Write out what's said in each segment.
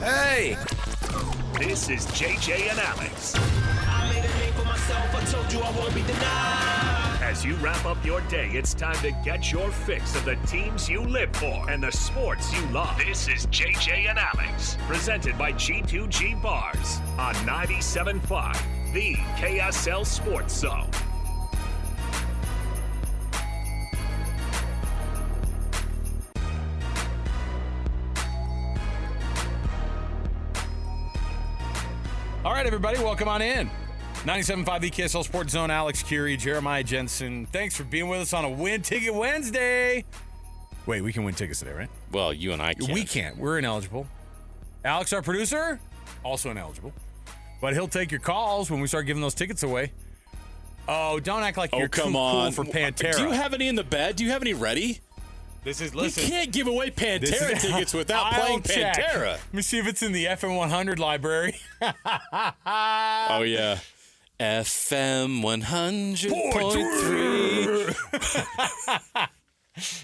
Hey! This is JJ and Alex. I made a name for myself, I told you I won't be denied. As you wrap up your day, it's time to get your fix of the teams you live for and the sports you love. This is JJ and Alex, presented by G2G Bars on 97.5, the KSL Sports Zone. All right, everybody, welcome on in. 97.5 the KSL Sports Zone, Alex Kirry, Jeremiah Jensen. Thanks for being with us on a Win Ticket Wednesday. Wait, we can win tickets today, right? Well, you and I can't. We can't. We're ineligible. Alex, our producer, also ineligible. But he'll take your calls when we start giving those tickets away. Oh, don't act like you're too cool for Pantera. Do you have any in the bed? Do you have any ready? Listen. You can't give away Pantera tickets without playing Pantera. Let me see if it's in the FM 100 library. Oh, yeah. FM 100.3.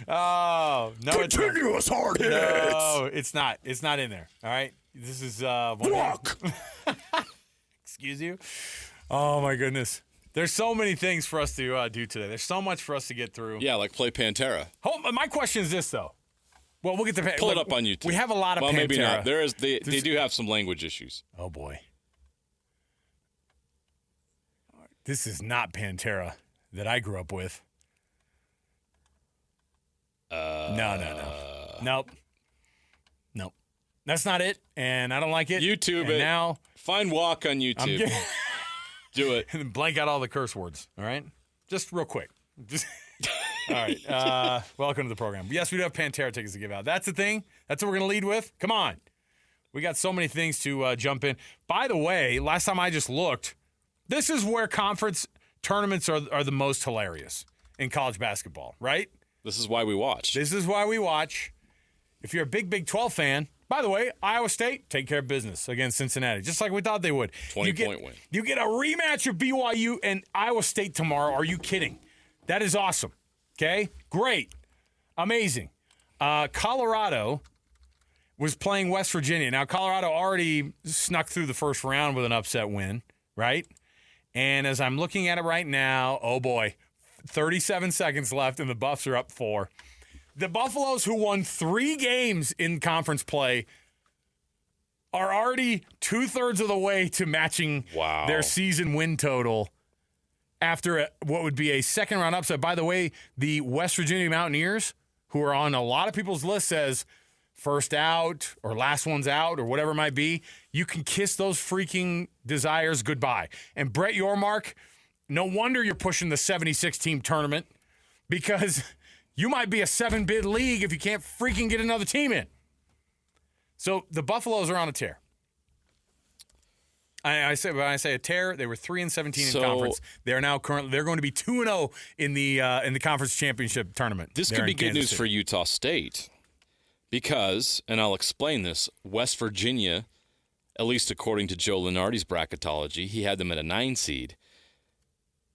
Oh, no. Continuous hard hits. No, it's not. It's not in there. All right. This is Block. Excuse you. Oh my goodness. There's so many things for us to do today. There's so much for us to get through. Yeah, like play Pantera. My question is this though. Well, we'll get to Pull it up on YouTube. We have a lot of Pantera. Well, maybe not. They do have some language issues. Oh boy. This is not Pantera that I grew up with. No. Nope. That's not it, and I don't like it. YouTube and it. Now, find Walk on YouTube. Do it. And blank out all the curse words, all right? Just real quick. All right. Welcome to the program. Yes, we do have Pantera tickets to give out. That's the thing. That's what we're going to lead with. Come on. We got so many things to jump in. By the way, last time I just looked, this is where conference tournaments are the most hilarious in college basketball, right? This is why we watch. This is why we watch. If you're a big Big 12 fan, by the way, Iowa State, take care of business against Cincinnati, just like we thought they would. 20-point win. You get a rematch of BYU and Iowa State tomorrow. Are you kidding? That is awesome. Okay? Great. Amazing. Colorado was playing West Virginia. Now, Colorado already snuck through the first round with an upset win, right? And as I'm looking at it right now, oh boy, 37 seconds left and the Buffs are up 4. The Buffaloes, who won 3 games in conference play, are already 2/3 of the way to matching their season win total after what would be a second-round upset. By the way, the West Virginia Mountaineers, who are on a lot of people's list, says first out or last one's out or whatever it might be, you can kiss those freaking desires goodbye. And Brett Yormark, no wonder you're pushing the 76-team tournament, because you might be a 7-bid league if you can't freaking get another team in. So the Buffaloes are on a tear. When I say a tear, they were 3-17 in conference. They're now they're going to be 2-0 in the conference championship tournament. This could be good news for Utah State because, and I'll explain this, West Virginia, at least according to Joe Lunardi's bracketology, he had them at a 9 seed.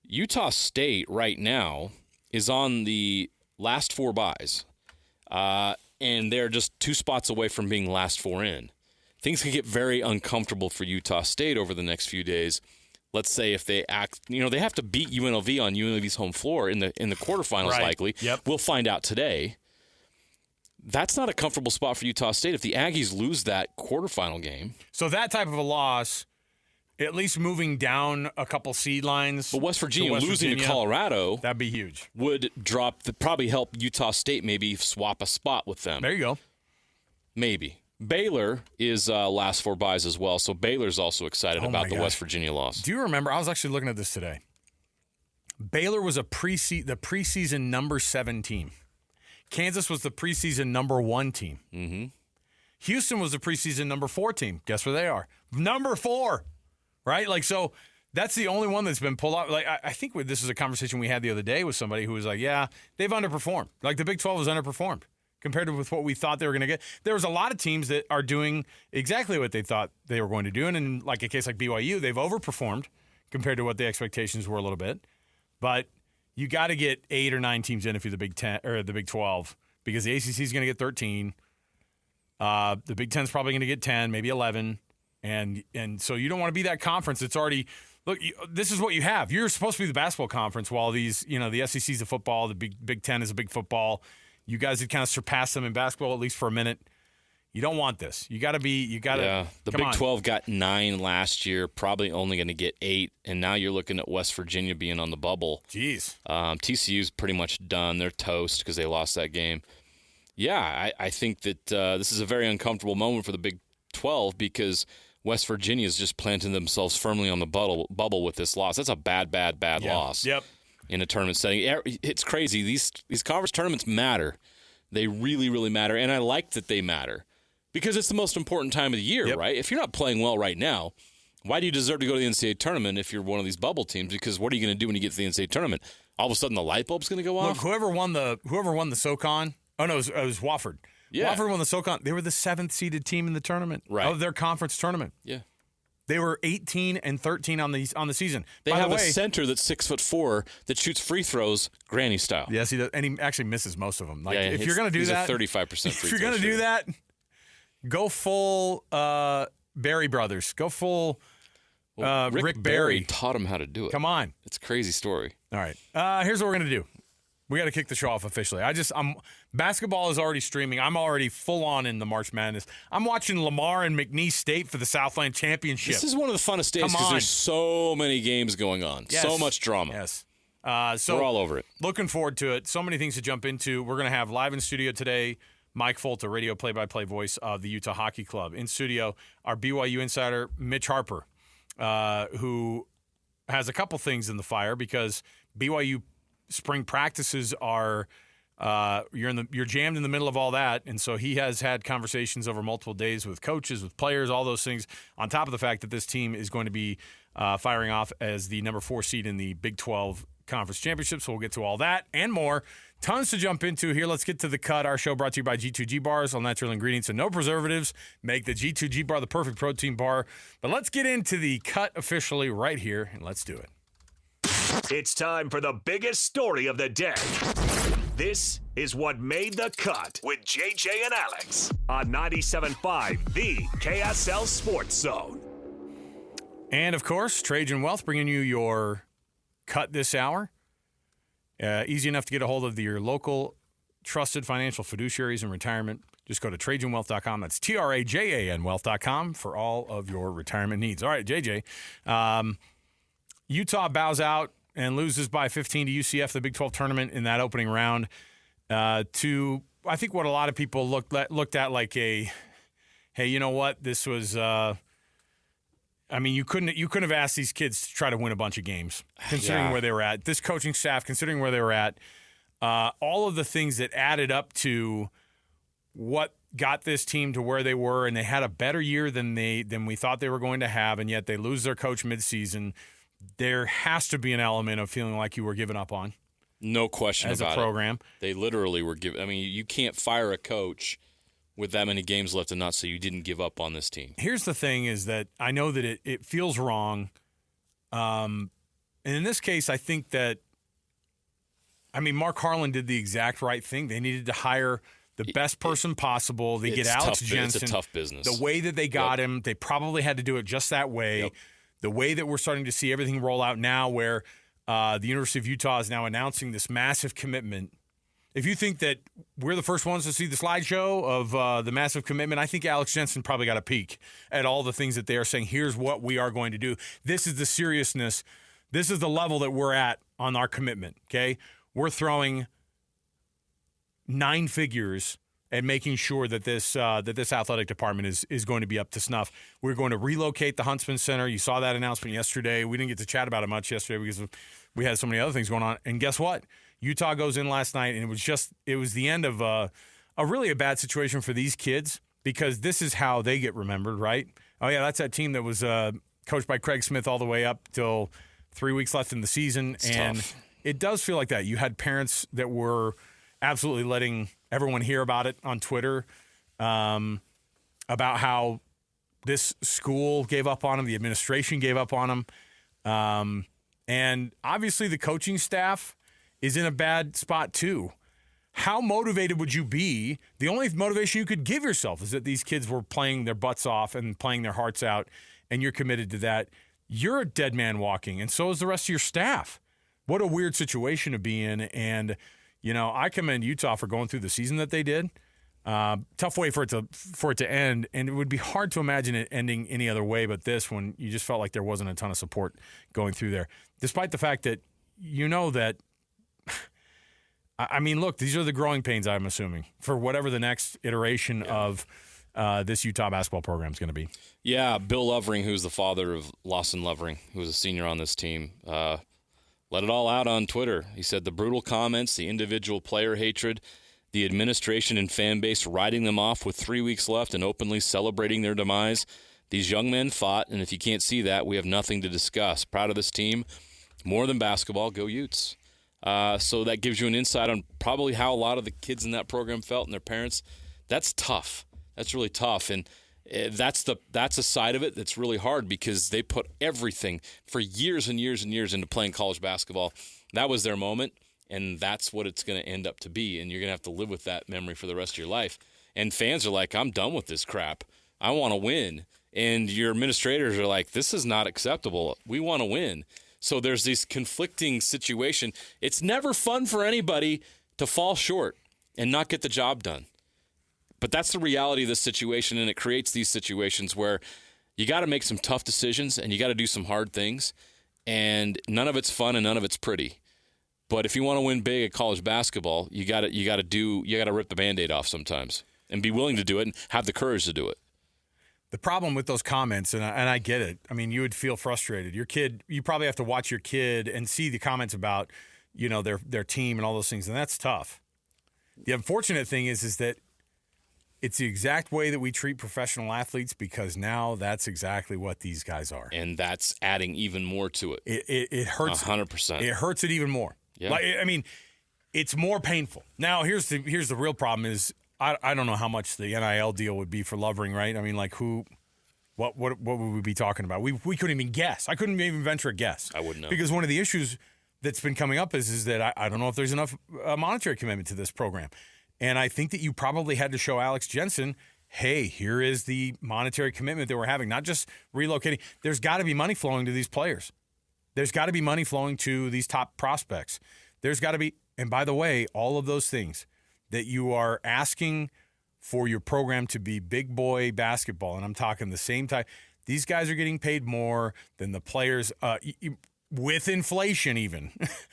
Utah State right now is on the last 4 buys, and they're just 2 spots away from being last 4 in. Things can get very uncomfortable for Utah State over the next few days. Let's say if they they have to beat UNLV on UNLV's home floor in the quarterfinals, right. likely. Yep. We'll find out today. That's not a comfortable spot for Utah State if the Aggies lose that quarterfinal game. So that type of a loss, at least moving down a couple seed lines. But West Virginia losing to Colorado, that'd be huge. Would probably help Utah State maybe swap a spot with them. There you go. Maybe. Baylor is last 4 buys as well, so Baylor's also excited about the West Virginia loss. Do you remember? I was actually looking at this today. Baylor was the preseason number 7 team. Kansas was the preseason number 1 team. Mm-hmm. Houston was the preseason number 4 team. Guess where they are? Number 4, right? Like, so that's the only one that's been pulled out. Like, I think this is a conversation we had the other day with somebody who was like, yeah, they've underperformed. Like, the Big 12 has underperformed compared to with what we thought they were going to get. There was a lot of teams that are doing exactly what they thought they were going to do. And in like a case like BYU, they've overperformed compared to what the expectations were a little bit. But you got to get 8 or 9 teams in if you're the Big 10 or the Big 12, because the ACC is going to get 13. The Big Ten's probably going to get 10, maybe 11. And so you don't want to be that conference that's already – look, this is what you have. You're supposed to be the basketball conference while these – the SEC's a football, the Big Ten is a big football. You guys had kind of surpassed them in basketball, at least for a minute. You don't want this. You got to be – Yeah, the Big 12 got 9 last year, probably only going to get 8, and now you're looking at West Virginia being on the bubble. Jeez. TCU's pretty much done. They're toast because they lost that game. Yeah, I think that this is a very uncomfortable moment for the Big 12 because West Virginia is just planting themselves firmly on the bubble with this loss. That's a bad loss. Yep. In a tournament setting. It's crazy. These conference tournaments matter. They really, really matter, and I like that they matter. Because it's the most important time of the year, right? If you're not playing well right now, why do you deserve to go to the NCAA tournament if you're one of these bubble teams? Because what are you going to do when you get to the NCAA tournament? All of a sudden, the light bulb's going to go off. Look, whoever won the SoCon. Oh no, it was Wofford. Yeah. Wofford won the SoCon. They were the 7th seeded team in the tournament of their conference tournament. Yeah. They were 18-13 on the season. They By have the way, a center that's 6'4" that shoots free throws granny style. Yes, he does, and he actually misses most of them. Like yeah, if you're going to do that, he's a 35% free if you're going to do that, go full Barry Brothers. Go full Rick Barry. Taught him how to do it. Come on. It's a crazy story. All right. Here's what we're going to do. We got to kick the show off officially. Basketball is already streaming. I'm already full on in the March Madness. I'm watching Lamar and McNeese State for the Southland Championship. This is one of the funnest days because there's so many games going on. Yes. So much drama. Yes. So we're all over it. Looking forward to it. So many things to jump into. We're going to have live in studio today Mike Folta, radio play-by-play voice of the Utah Hockey Club. In studio, our BYU insider, Mitch Harper, who has a couple things in the fire because BYU spring practices are you're jammed in the middle of all that, and so he has had conversations over multiple days with coaches, with players, all those things, on top of the fact that this team is going to be firing off as the number 4 seed in the Big 12 Conference Championship, so we'll get to all that and more. Tons to jump into here. Let's get to the cut. Our show brought to you by G2G Bars, all natural ingredients and no preservatives. Make the G2G Bar the perfect protein bar. But let's get into the cut officially right here, and let's do it. It's time for the biggest story of the day. This is what made the cut with JJ and Alex on 97.5, the KSL Sports Zone. And, of course, Trajan Wealth bringing you your cut this hour. Easy enough to get a hold of your local trusted financial fiduciaries in retirement. Just go to TrajanWealth.com. That's TRAJAN Wealth.com for all of your retirement needs. All right, JJ. Utah bows out and loses by 15 to UCF, the Big 12 tournament in that opening round, to, I think, what a lot of people looked at like a, hey, you know what? This was you couldn't have asked these kids to try to win a bunch of games, considering where they were at. This coaching staff, considering where they were at, all of the things that added up to what got this team to where they were, and they had a better year than we thought they were going to have, and yet they lose their coach midseason. There has to be an element of feeling like you were given up on. No question as about a program. They literally were given. I mean, you can't fire a coach with that many games left and not say you didn't give up on this team. Here's the thing is that I know that it feels wrong. And in this case, I think that, Mark Harlan did the exact right thing. They needed to hire the best person possible. They get Alex Jensen. It's a tough business. The way that they got him, they probably had to do it just that way. Yep. The way that we're starting to see everything roll out now where the University of Utah is now announcing this massive commitment. If you think that we're the first ones to see the slideshow of the massive commitment, I think Alex Jensen probably got a peek at all the things that they are saying. Here's what we are going to do. This is the seriousness. This is the level that we're at on our commitment, okay? We're throwing 9 figures at making sure that this athletic department is going to be up to snuff. We're going to relocate the Huntsman Center. You saw that announcement yesterday. We didn't get to chat about it much yesterday because we had so many other things going on. And guess what? Utah goes in last night, and it was the end of a really a bad situation for these kids because this is how they get remembered, right? Oh, yeah, that's that team that was coached by Craig Smith all the way up till 3 weeks left in the season. It's and tough. It does feel like that. You had parents that were absolutely letting everyone hear about it on Twitter, about how this school gave up on them, the administration gave up on them. And obviously the coaching staff is in a bad spot too. how motivated would you be? The only motivation you could give yourself is that these kids were playing their butts off and playing their hearts out, and you're committed to that. You're a dead man walking, and so is the rest of your staff. What a weird situation to be in. And, I commend Utah for going through the season that they did. Tough way for it to end, and it would be hard to imagine it ending any other way but this, when you just felt like there wasn't a ton of support going through there, despite the fact that that. I mean, look, these are the growing pains, I'm assuming, for whatever the next iteration of this Utah basketball program is going to be. Yeah, Bill Lovering, who's the father of Lawson Lovering, who was a senior on this team, let it all out on Twitter. He said the brutal comments, the individual player hatred, the administration and fan base writing them off with 3 weeks left and openly celebrating their demise. These young men fought, and if you can't see that, we have nothing to discuss. Proud of this team. More than basketball, go Utes. So that gives you an insight on probably how a lot of the kids in that program felt and their parents. That's tough. That's really tough. And that's a side of it that's really hard, because they put everything for years and years and years into playing college basketball. That was their moment, and that's what it's going to end up to be. And you're going to have to live with that memory for the rest of your life. And fans are like, I'm done with this crap. I want to win. And your administrators are like, this is not acceptable. We want to win. So there's this conflicting situation. It's never fun for anybody to fall short and not get the job done. But that's the reality of this situation, and it creates these situations where you got to make some tough decisions and you got to do some hard things, and none of it's fun and none of it's pretty. But if you want to win big at college basketball, you got to rip the Band-Aid off sometimes and be willing to do it and have the courage to do it. The problem with those comments, and I get it, I mean, you would feel frustrated. Your kid, you probably have to watch your kid and see the comments about, their team and all those things, and that's tough. The unfortunate thing is that it's the exact way that we treat professional athletes, because now that's exactly what these guys are. And that's adding even more to it. It hurts. 100%. It hurts it even more. Yeah. It's more painful. Now, here's the real problem is, I don't know how much the NIL deal would be for Lovering, right? I mean, like what would we be talking about? We couldn't even guess. I couldn't even venture a guess. I wouldn't know. Because one of the issues that's been coming up is that I don't know if there's enough monetary commitment to this program. And I think that you probably had to show Alex Jensen, hey, here is the monetary commitment that we're having, not just relocating. There's got to be money flowing to these players. There's got to be money flowing to these top prospects. There's got to be, and by the way, all of those things that you are asking for your program to be big boy basketball, and I'm talking the same type. These guys are getting paid more than the players, with inflation even.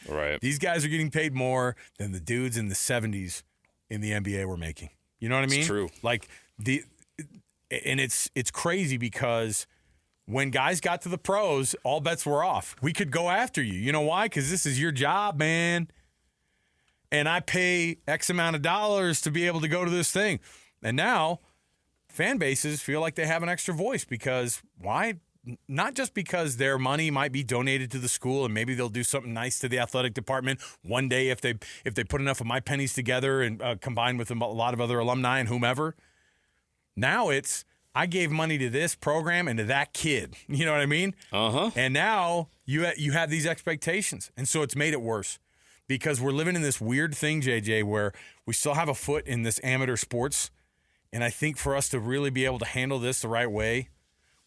Right. These guys are getting paid more than the dudes in the 70s in the NBA were making. You know what I mean? It's true. And it's crazy, because when guys got to the pros, all bets were off. We could go after you. You know why? Because this is your job, man. And I pay X amount of dollars to be able to go to this thing. And now fan bases feel like they have an extra voice, because why? Not just because their money might be donated to the school and maybe they'll do something nice to the athletic department one day if they put enough of my pennies together and combined with a lot of other alumni and whomever. Now it's, I gave money to this program and to that kid. You know what I mean? Uh-huh. And now you have these expectations. And so it's made it worse, because we're living in this weird thing, JJ, where we still have a foot in this amateur sports. And I think for us to really be able to handle this the right way,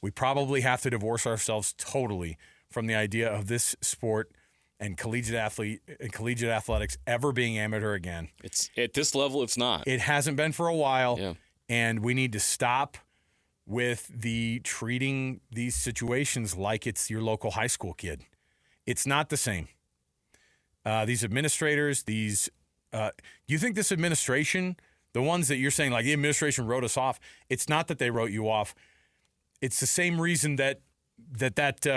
we probably have to divorce ourselves totally from the idea of this sport and collegiate athletics ever being amateur again. It's at this level, it's not. It hasn't been for a while. Yeah. And we need to stop with the treating these situations like it's your local high school kid. It's not the same. These administrators, do you think this administration, the ones that you're saying, like the administration wrote us off, it's not that they wrote you off. It's the same reason that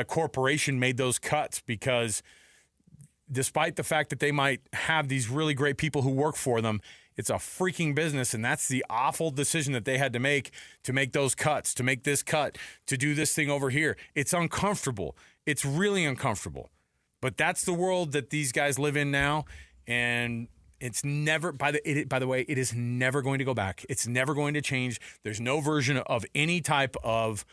corporation made those cuts, because despite the fact that they might have these really great people who work for them, it's a freaking business, and that's the awful decision that they had to make those cuts, to make this cut, to do this thing over here. It's uncomfortable. It's really uncomfortable. But that's the world that these guys live in now, and it's never, by the way, it is never going to go back. It's never going to change. There's no version of any type of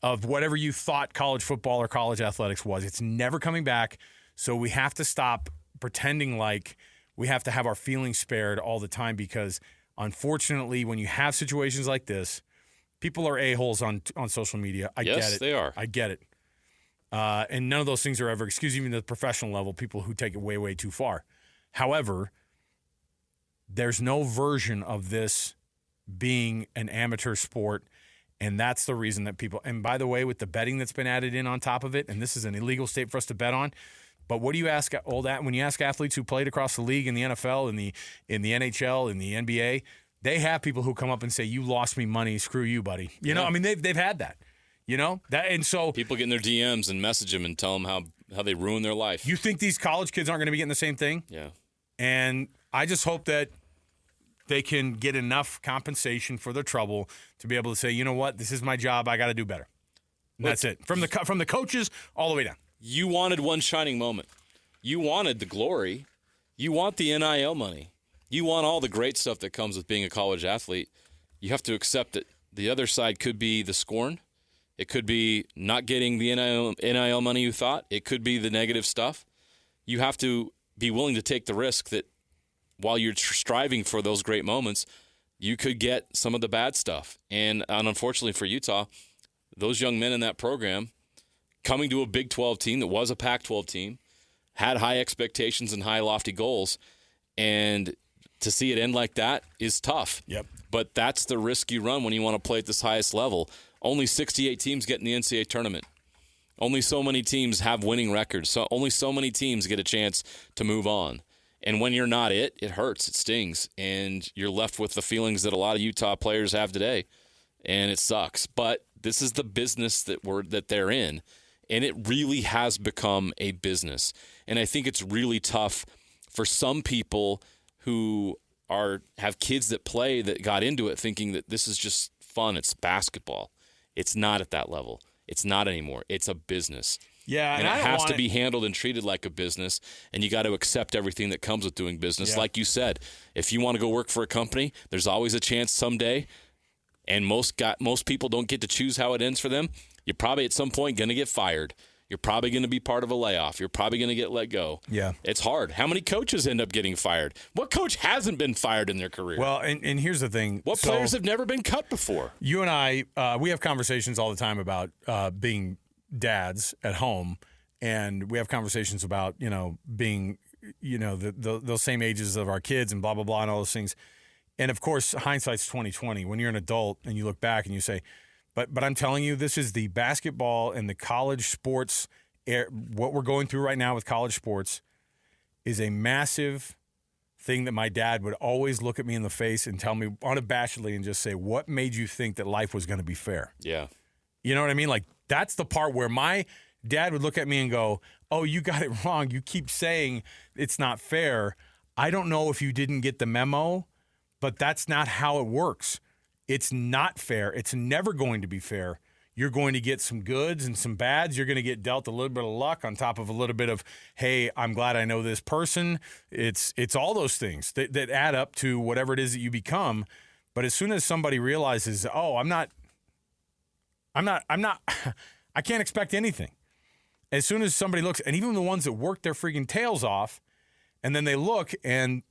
whatever you thought college football or college athletics was. It's never coming back. So we have to stop pretending like we have to have our feelings spared all the time because, unfortunately, when you have situations like this, people are a-holes on social media. I get it. Yes, they are. I get it. And none of those things are ever excused, even at the professional level, people who take it way, way too far. However, there's no version of this being an amateur sport, and that's the reason that people – and by the way, with the betting that's been added in on top of it, and this is an illegal state for us to bet on, but what do you ask when you ask athletes who played across the league in the NFL, in the NHL, in the NBA, they have people who come up and say, you lost me money, screw you, buddy. You know, I mean, they've had that. You know that, and so people get in their DMs and message them and tell them how they ruin their life. You think these college kids aren't going to be getting the same thing? Yeah. And I just hope that they can get enough compensation for their trouble to be able to say, you know what, this is my job. I got to do better. And that's it. From the coaches all the way down. You wanted one shining moment. You wanted the glory. You want the NIL money. You want all the great stuff that comes with being a college athlete. You have to accept that the other side could be the scorn. It could be not getting the NIL money you thought. It could be the negative stuff. You have to be willing to take the risk that while you're striving for those great moments, you could get some of the bad stuff. And unfortunately for Utah, those young men in that program coming to a Big 12 team that was a Pac-12 team, had high expectations and high lofty goals, and to see it end like that is tough. Yep. But that's the risk you run when you want to play at this highest level. Only 68 teams get in the NCAA tournament. Only so many teams have winning records. So only so many teams get a chance to move on. And when you're not it hurts, it stings, and you're left with the feelings that a lot of Utah players have today, and it sucks. But this is the business that they're in, and it really has become a business. And I think it's really tough for some people who have kids that play that got into it thinking that this is just fun. It's basketball. It's not at that level. It's not anymore. It's a business. Yeah, and it has to be handled and treated like a business, and you got to accept everything that comes with doing business. Yeah. Like you said, if you want to go work for a company, there's always a chance someday, and most people don't get to choose how it ends for them. You're probably at some point going to get fired. You're probably going to be part of a layoff. You're probably going to get let go. Yeah. It's hard. How many coaches end up getting fired? What coach hasn't been fired in their career? Well, and here's the thing. What players have never been cut before? You and I, we have conversations all the time about being dads at home, and we have conversations about, being, those same ages of our kids and blah, blah, blah, and all those things. And, of course, hindsight's 20/20. When you're an adult and you look back and you say, But I'm telling you, this is the basketball and the college sports. What we're going through right now with college sports is a massive thing that my dad would always look at me in the face and tell me unabashedly and just say, what made you think that life was going to be fair? Yeah. You know what I mean? Like, that's the part where my dad would look at me and go, oh, you got it wrong. You keep saying it's not fair. I don't know if you didn't get the memo, but that's not how it works. It's not fair. It's never going to be fair. You're going to get some goods and some bads. You're going to get dealt a little bit of luck on top of a little bit of, hey, I'm glad I know this person. It's all those things that add up to whatever it is that you become. But as soon as somebody realizes, oh, I can't expect anything. As soon as somebody looks, and even the ones that work their freaking tails off, and then they look and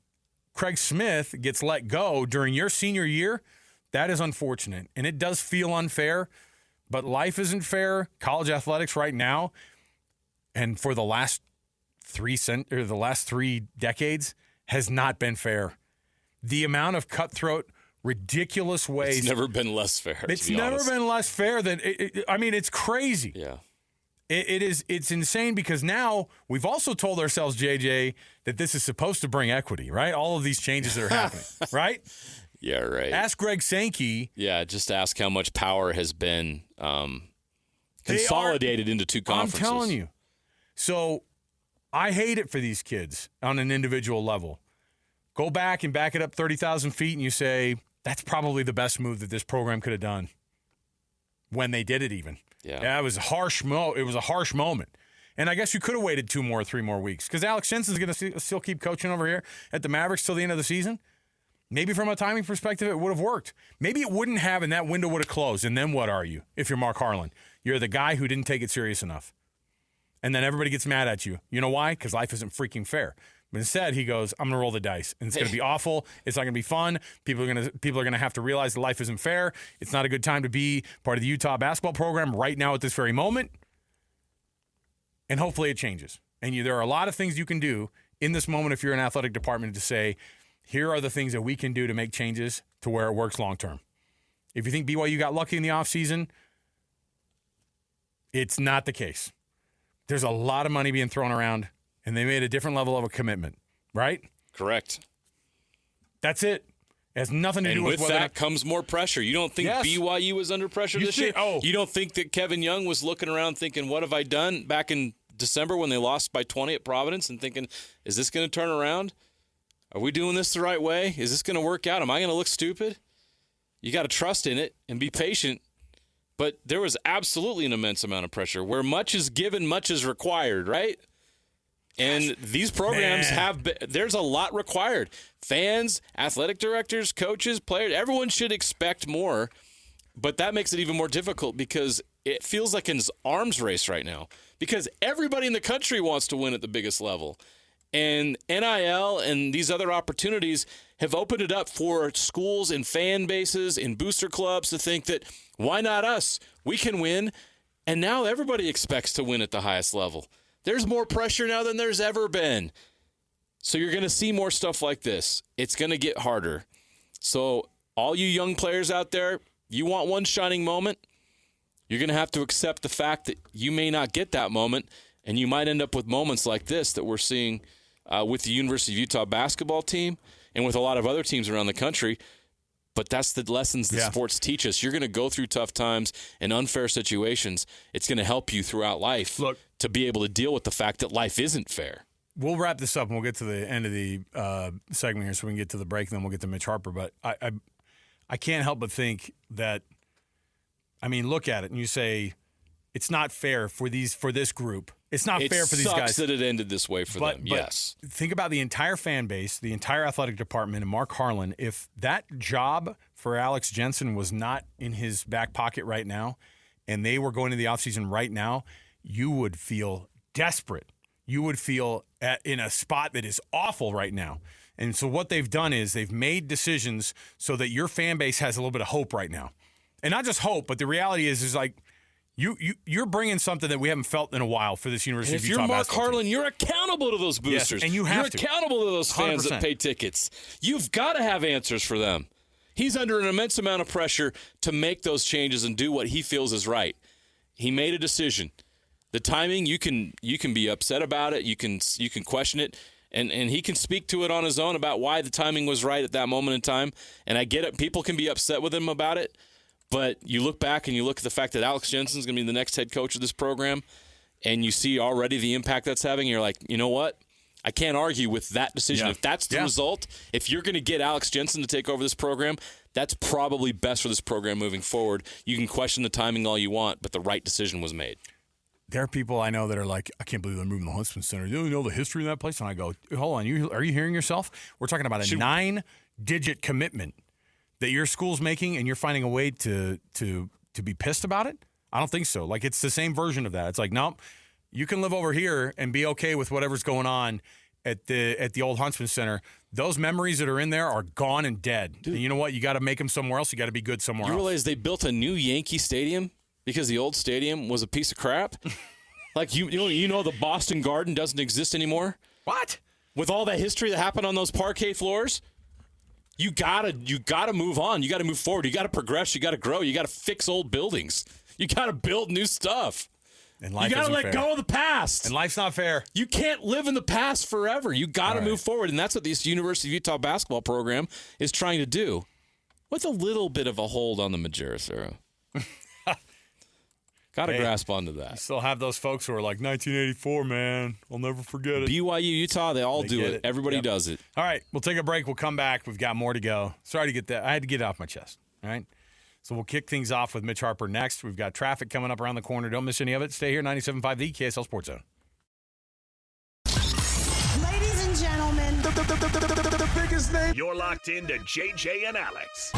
Craig Smith gets let go during your senior year, that is unfortunate, and it does feel unfair, but life isn't fair. College athletics right now, and for the last 3 decades, has not been fair. The amount of cutthroat, ridiculous ways. It's never been less fair. It's never been less fair than. It's crazy. Yeah. It's insane because now we've also told ourselves, JJ, that this is supposed to bring equity, right? All of these changes that are happening, right? Yeah, right. Ask Greg Sankey. Yeah, just ask how much power has been consolidated into two conferences. I'm telling you. So I hate it for these kids on an individual level. Go back and back it up 30,000 feet and you say, that's probably the best move that this program could have done when they did it even. Yeah, it was a harsh moment. And I guess you could have waited 2 more, 3 more weeks because Alex Jensen's going to still keep coaching over here at the Mavericks till the end of the season. Maybe from a timing perspective, it would have worked. Maybe it wouldn't have, and that window would have closed. And then what are you if you're Mark Harlan? You're the guy who didn't take it serious enough. And then everybody gets mad at you. You know why? Because life isn't freaking fair. But instead, he goes, I'm going to roll the dice. And it's going to be awful. It's not going to be fun. People are going to have to realize that life isn't fair. It's not a good time to be part of the Utah basketball program right now at this very moment. And hopefully it changes. And there are a lot of things you can do in this moment if you're an athletic department to say, here are the things that we can do to make changes to where it works long term. If you think BYU got lucky in the offseason, it's not the case. There's a lot of money being thrown around, and they made a different level of a commitment, right? Correct. That's it. It has nothing to do with whether that comes more pressure. You don't think BYU was under pressure this year? Oh. You don't think that Kevin Young was looking around thinking, what have I done back in December when they lost by 20 at Providence and thinking, is this going to turn around? Are we doing this the right way? Is this going to work out? Am I going to look stupid? You got to trust in it and be patient. But there was absolutely an immense amount of pressure. Where much is given, much is required, right? And these programs there's a lot required. Fans, athletic directors, coaches, players, everyone should expect more. But that makes it even more difficult because it feels like an arms race right now. Because everybody in the country wants to win at the biggest level. And NIL and these other opportunities have opened it up for schools and fan bases and booster clubs to think that, why not us? We can win. And now everybody expects to win at the highest level. There's more pressure now than there's ever been. So you're going to see more stuff like this. It's going to get harder. So all you young players out there, you want one shining moment, you're going to have to accept the fact that you may not get that moment, and you might end up with moments like this that we're seeing with the University of Utah basketball team and with a lot of other teams around the country. But that's the lessons that sports teach us. You're going to go through tough times and unfair situations. It's going to help you throughout life to be able to deal with the fact that life isn't fair. We'll wrap this up and we'll get to the end of the segment here so we can get to the break, and then we'll get to Mitch Harper. But I can't help but think that, I mean, look at it and you say, it's not fair for this group. It's not fair for these guys. It sucks that it ended this way for them, yes. Think about the entire fan base, the entire athletic department, and Mark Harlan. If that job for Alex Jensen was not in his back pocket right now, and they were going to the offseason right now, you would feel desperate. You would feel in a spot that is awful right now. And so what they've done is they've made decisions so that your fan base has a little bit of hope right now. And not just hope, but the reality is like, You're bringing something that we haven't felt in a while for this University of Utah basketball team. If you're Mark Harlan, you're accountable to those boosters. Yes, and you're accountable to those fans 100%. That pay tickets. You've got to have answers for them. He's under an immense amount of pressure to make those changes and do what he feels is right. He made a decision. The timing, you can be upset about it. You can question it. And he can speak to it on his own about why the timing was right at that moment in time. And I get it. People can be upset with him about it. But you look back and you look at the fact that Alex Jensen is going to be the next head coach of this program, and you see already the impact that's having, and you're like, you know what? I can't argue with that decision. Yeah. If that's the result, if you're going to get Alex Jensen to take over this program, that's probably best for this program moving forward. You can question the timing all you want, but the right decision was made. There are people I know that are like, I can't believe they're moving the Huntsman Center. You know the history of that place? And I go, hold on, are you hearing yourself? We're talking about a 9-digit commitment that your school's making, and you're finding a way to be pissed about it? I don't think so. Like, it's the same version of that. It's like, nope, you can live over here and be okay with whatever's going on at the old Huntsman Center. Those memories that are in there are gone and dead. Dude. And you know what? You got to make them somewhere else. You got to be good somewhere else. You realize they built a new Yankee Stadium because the old stadium was a piece of crap? Like, you know the Boston Garden doesn't exist anymore? What? With all that history that happened on those parquet floors? You gotta move on. You gotta move forward. You gotta progress. You gotta grow. You gotta fix old buildings. You gotta build new stuff. And life you gotta let fair. go of the past. And life's not fair. You can't live in the past forever. You gotta move forward, and that's what this University of Utah basketball program is trying to do, with a little bit of a hold on the Majerus era. Got to grasp onto that. You still have those folks who are like, 1984, man. I'll never forget it. BYU, Utah, they all do it. Everybody does it. All right, we'll take a break. We'll come back. We've got more to go. Sorry to get that. I had to get it off my chest. All right? So we'll kick things off with Mitch Harper next. We've got traffic coming up around the corner. Don't miss any of it. Stay here, 97.5, the KSL Sports Zone. Ladies and gentlemen, the biggest name. You're locked into JJ and Alex.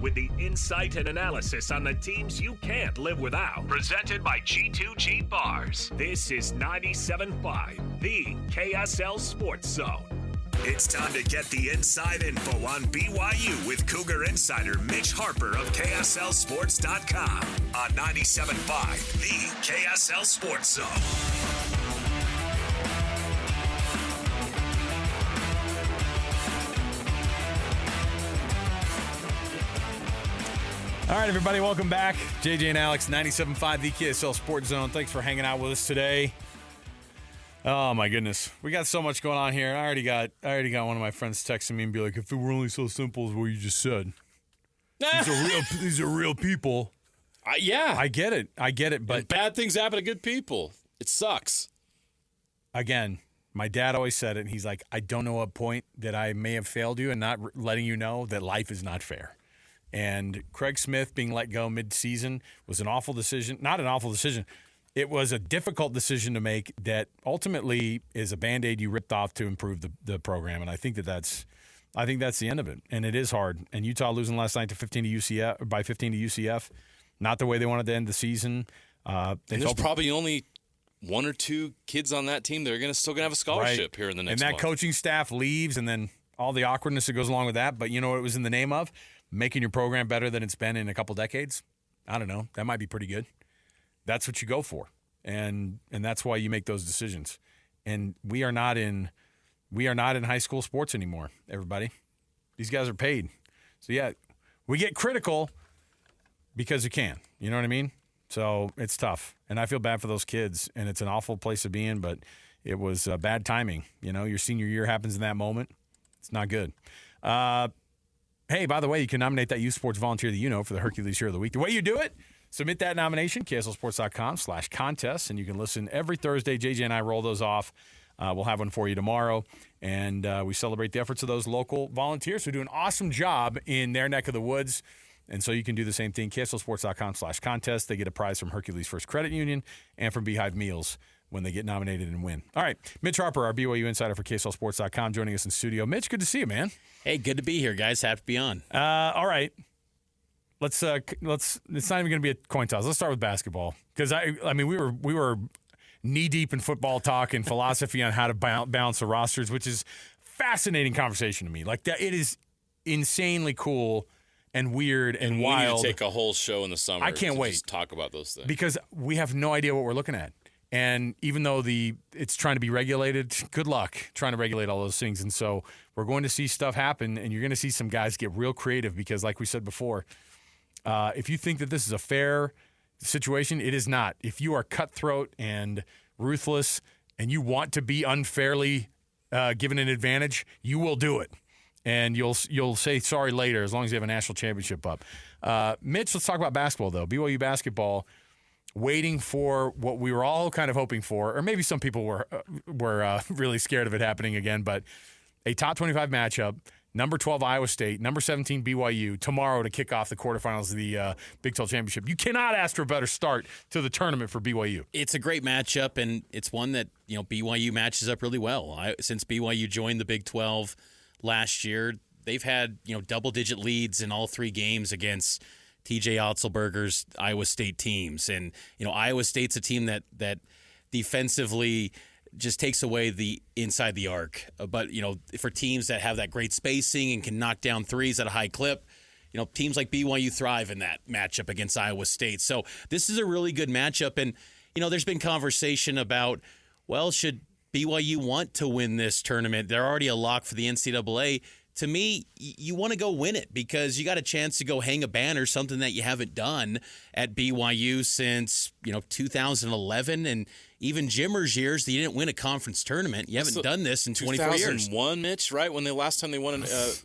with the insight and analysis on the teams you can't live without. Presented by G2G Bars. This is 97.5, the KSL Sports Zone. It's time to get the inside info on BYU with Cougar insider Mitch Harper of KSLSports.com on 97.5, the KSL Sports Zone. All right, everybody, welcome back. JJ and Alex, 97.5, the KSL Sports Zone. Thanks for hanging out with us today. Oh my goodness, we got so much going on here. I already got one of my friends texting me and be like, "If it were only so simple as what you just said, these are real people." Yeah, I get it, but and bad things happen to good people. It sucks. Again, my dad always said it, and he's like, "I don't know what point that I may have failed you and not letting you know that life is not fair." And Craig Smith being let go mid-season was an awful decision. Not an awful decision. It was a difficult decision to make that ultimately is a Band-Aid you ripped off to improve the program, and I think that's the end of it. And it is hard. And Utah losing last night to 15 to UCF, not the way they wanted to end the season. And there's probably only one or two kids on that team that are still gonna have a scholarship here in the next month. And that coaching staff leaves, and then all the awkwardness that goes along with that. But you know what it was in the name of? Making your program better than it's been in a couple decades. I don't know. That might be pretty good. That's what you go for, and that's why you make those decisions. And we are not in high school sports anymore, everybody. These guys are paid. So yeah, we get critical because you can. You know what I mean? So it's tough, and I feel bad for those kids, and it's an awful place to be in, but it was bad timing. You know, your senior year happens in that moment. It's not good. Hey, by the way, you can nominate that youth sports volunteer that you know for the Hercules Hero of the Week. The way you do it, submit that nomination, KSLSports.com/contest, and you can listen every Thursday. JJ and I roll those off. We'll have one for you tomorrow, and we celebrate the efforts of those local volunteers who do an awesome job in their neck of the woods. And so you can do the same thing, KSLSports.com/contest. They get a prize from Hercules First Credit Union and from Beehive Meals when they get nominated and win. All right, Mitch Harper, our BYU insider for KSLSports.com, joining us in studio. Mitch, good to see you, man. Hey, good to be here, guys. Happy to be on. All right. Let's. It's not even going to be a coin toss. Let's start with basketball because I mean we were knee deep in football talk and philosophy on how to balance the rosters, which is fascinating conversation to me. Like that, it is insanely cool and weird and wild. We need to take a whole show in the summer. I can't wait just talk about those things because we have no idea what we're looking at. And even though it's trying to be regulated, good luck trying to regulate all those things. And so we're going to see stuff happen, and you're going to see some guys get real creative because, like we said before, if you think that this is a fair situation, it is not. If you are cutthroat and ruthless and you want to be unfairly given an advantage, you will do it. And you'll say sorry later as long as you have a national championship up. Mitch, let's talk about basketball, though. BYU basketball, waiting for what we were all kind of hoping for, or maybe some people were really scared of it happening again, but a top 25 matchup, number 12 Iowa State, number 17 BYU, tomorrow to kick off the quarterfinals of the Big 12 Championship. You cannot ask for a better start to the tournament for BYU. It's a great matchup, and it's one that BYU matches up really well. Since BYU joined the Big 12 last year, they've had double-digit leads in all three games against TJ Otzelberger's Iowa State teams. And, Iowa State's a team that defensively just takes away the inside the arc. But, for teams that have that great spacing and can knock down threes at a high clip, teams like BYU thrive in that matchup against Iowa State. So this is a really good matchup. And, there's been conversation about, well, should BYU want to win this tournament? They're already a lock for the NCAA. To me, you want to go win it because you got a chance to go hang a banner, something that you haven't done at BYU since 2011, and even Jimmer's years. You didn't win a conference tournament. You haven't done this in 24 years. 2001, Mitch, right? When the last time they won,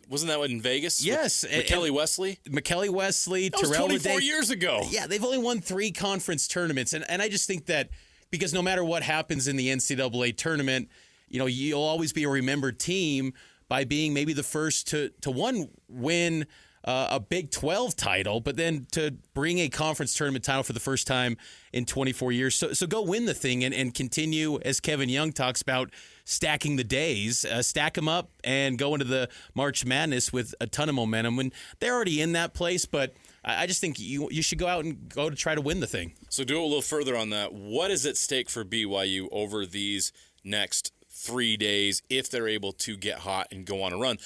wasn't that in Vegas? Yes, McKelly Wesley. That was Terrell 24 years ago. Yeah, they've only won 3 conference tournaments, and I just think that because no matter what happens in the NCAA tournament, you'll always be a remembered team by being maybe the first to one, win a Big 12 title, but then to bring a conference tournament title for the first time in 24 years. So go win the thing and continue, as Kevin Young talks about, stacking the days, stack them up and go into the March Madness with a ton of momentum. When they're already in that place, but I just think you should go out and go to try to win the thing. So do it a little further on that. What is at stake for BYU over these next 3 days if they're able to get hot and go on a run?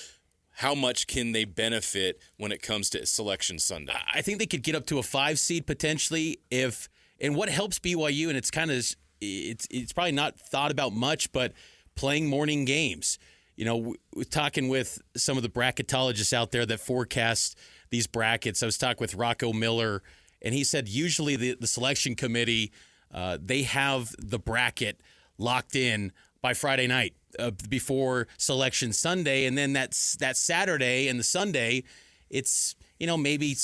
How much can they benefit when it comes to Selection Sunday? I think they could get up to a 5 seed potentially and what helps BYU, and it's probably not thought about much, but playing morning games. We're talking with some of the bracketologists out there that forecast these brackets. I was talking with Rocco Miller, and he said usually the selection committee, they have the bracket locked in by Friday night before Selection Sunday, and then that Saturday and the Sunday, it's maybe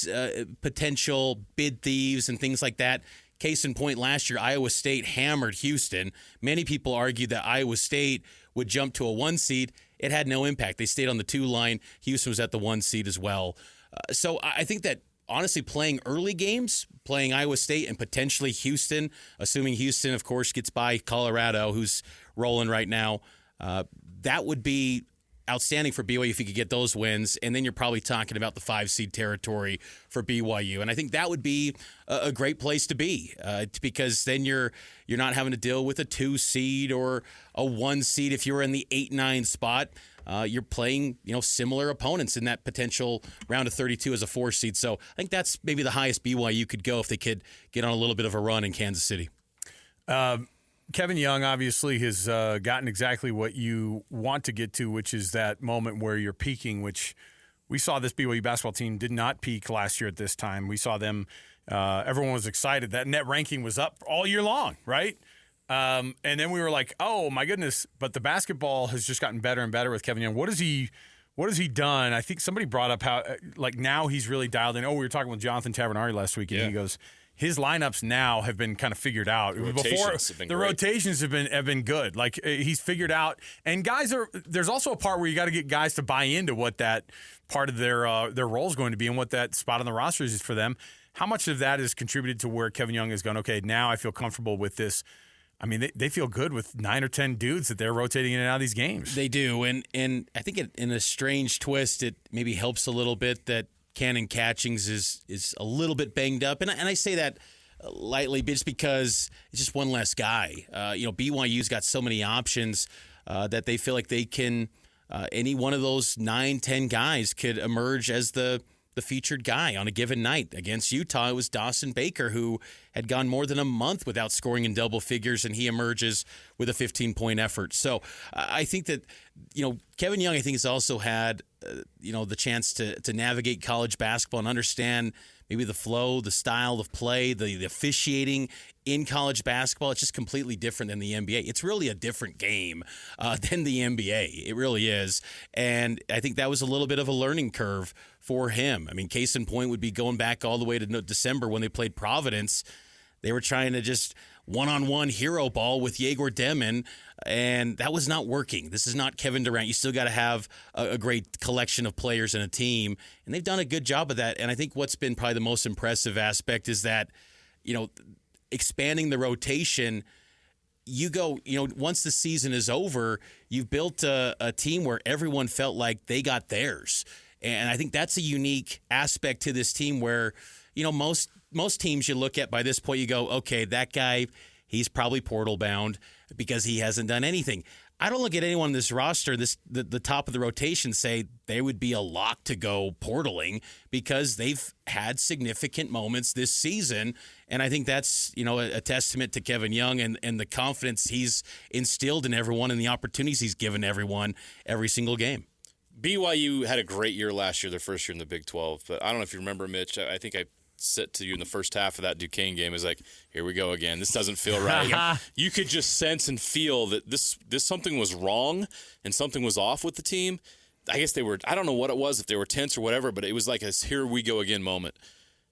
potential bid thieves and things like that. Case in point, last year Iowa State hammered Houston. Many people argued that Iowa State would jump to a 1 seed. It had no impact. They stayed on the 2 line. Houston was at the 1 seed as well. So I think that honestly playing early games, playing Iowa State and potentially Houston, assuming Houston, of course, gets by Colorado, who's rolling right now, that would be outstanding for BYU if you could get those wins. And then you're probably talking about the 5 seed territory for BYU. And I think that would be a great place to be because then you're not having to deal with a 2 seed or a 1 seed. If you're in the 8-9 spot, you're playing similar opponents in that potential round of 32 as a 4 seed. So I think that's maybe the highest BYU could go if they could get on a little bit of a run in Kansas City. Kevin Young obviously has gotten exactly what you want to get to, which is that moment where you're peaking, which we saw this BYU basketball team did not peak last year at this time. We saw them, everyone was excited. That net ranking was up all year long, right? And then we were like, oh, my goodness. But the basketball has just gotten better and better with Kevin Young. What has he done? I think somebody brought up how, now he's really dialed in. Oh, we were talking with Jonathan Tavernari last week, and he goes, his lineups now have been kind of figured out. The rotations have been good. He's figured out, and there's also a part where you got to get guys to buy into what that part of their role is going to be and what that spot on the roster is for them. How much of that has contributed to where Kevin Young has gone, okay, now I feel comfortable with this. I mean, they feel good with 9 or 10 dudes that they're rotating in and out of these games. They do, and I think in a strange twist, it maybe helps a little bit that Cannon Catchings is a little bit banged up, and I say that lightly just because it's just one less guy. BYU's got so many options that they feel like they can any one of those 9-10 guys could emerge as the featured guy on a given night. Against Utah, it was Dawson Baker, who had gone more than a month without scoring in double figures, and he emerges with a 15-point effort. So I think that Kevin Young, I think, has also had the chance to navigate college basketball and understand maybe the flow, the style of play, the officiating in college basketball. It's just completely different than the NBA. It's really a different game than the NBA. It really is. And I think that was a little bit of a learning curve for him. I mean, case in point would be going back all the way to December when they played Providence. They were trying to just one-on-one hero ball with Yegor Demon, and that was not working. This is not Kevin Durant. You still got to have a great collection of players in a team, and they've done a good job of that. And I think what's been probably the most impressive aspect is that, expanding the rotation, once the season is over, you've built a team where everyone felt like they got theirs. And I think that's a unique aspect to this team where, most teams you look at by this point, you go, okay, that guy, he's probably portal bound because he hasn't done anything. I don't look at anyone on this roster, the top of the rotation, say they would be a lock to go portaling because they've had significant moments this season. And I think that's, a testament to Kevin Young and the confidence he's instilled in everyone and the opportunities he's given everyone every single game. BYU had a great year last year, their first year in the Big 12. But I don't know if you remember, Mitch. I think I said to you in the first half of that Duquesne game, is like, here we go again. This doesn't feel right. You could just sense and feel that this something was wrong and something was off with the team. I guess they were, I don't know what it was, if they were tense or whatever, but it was like a here we go again moment.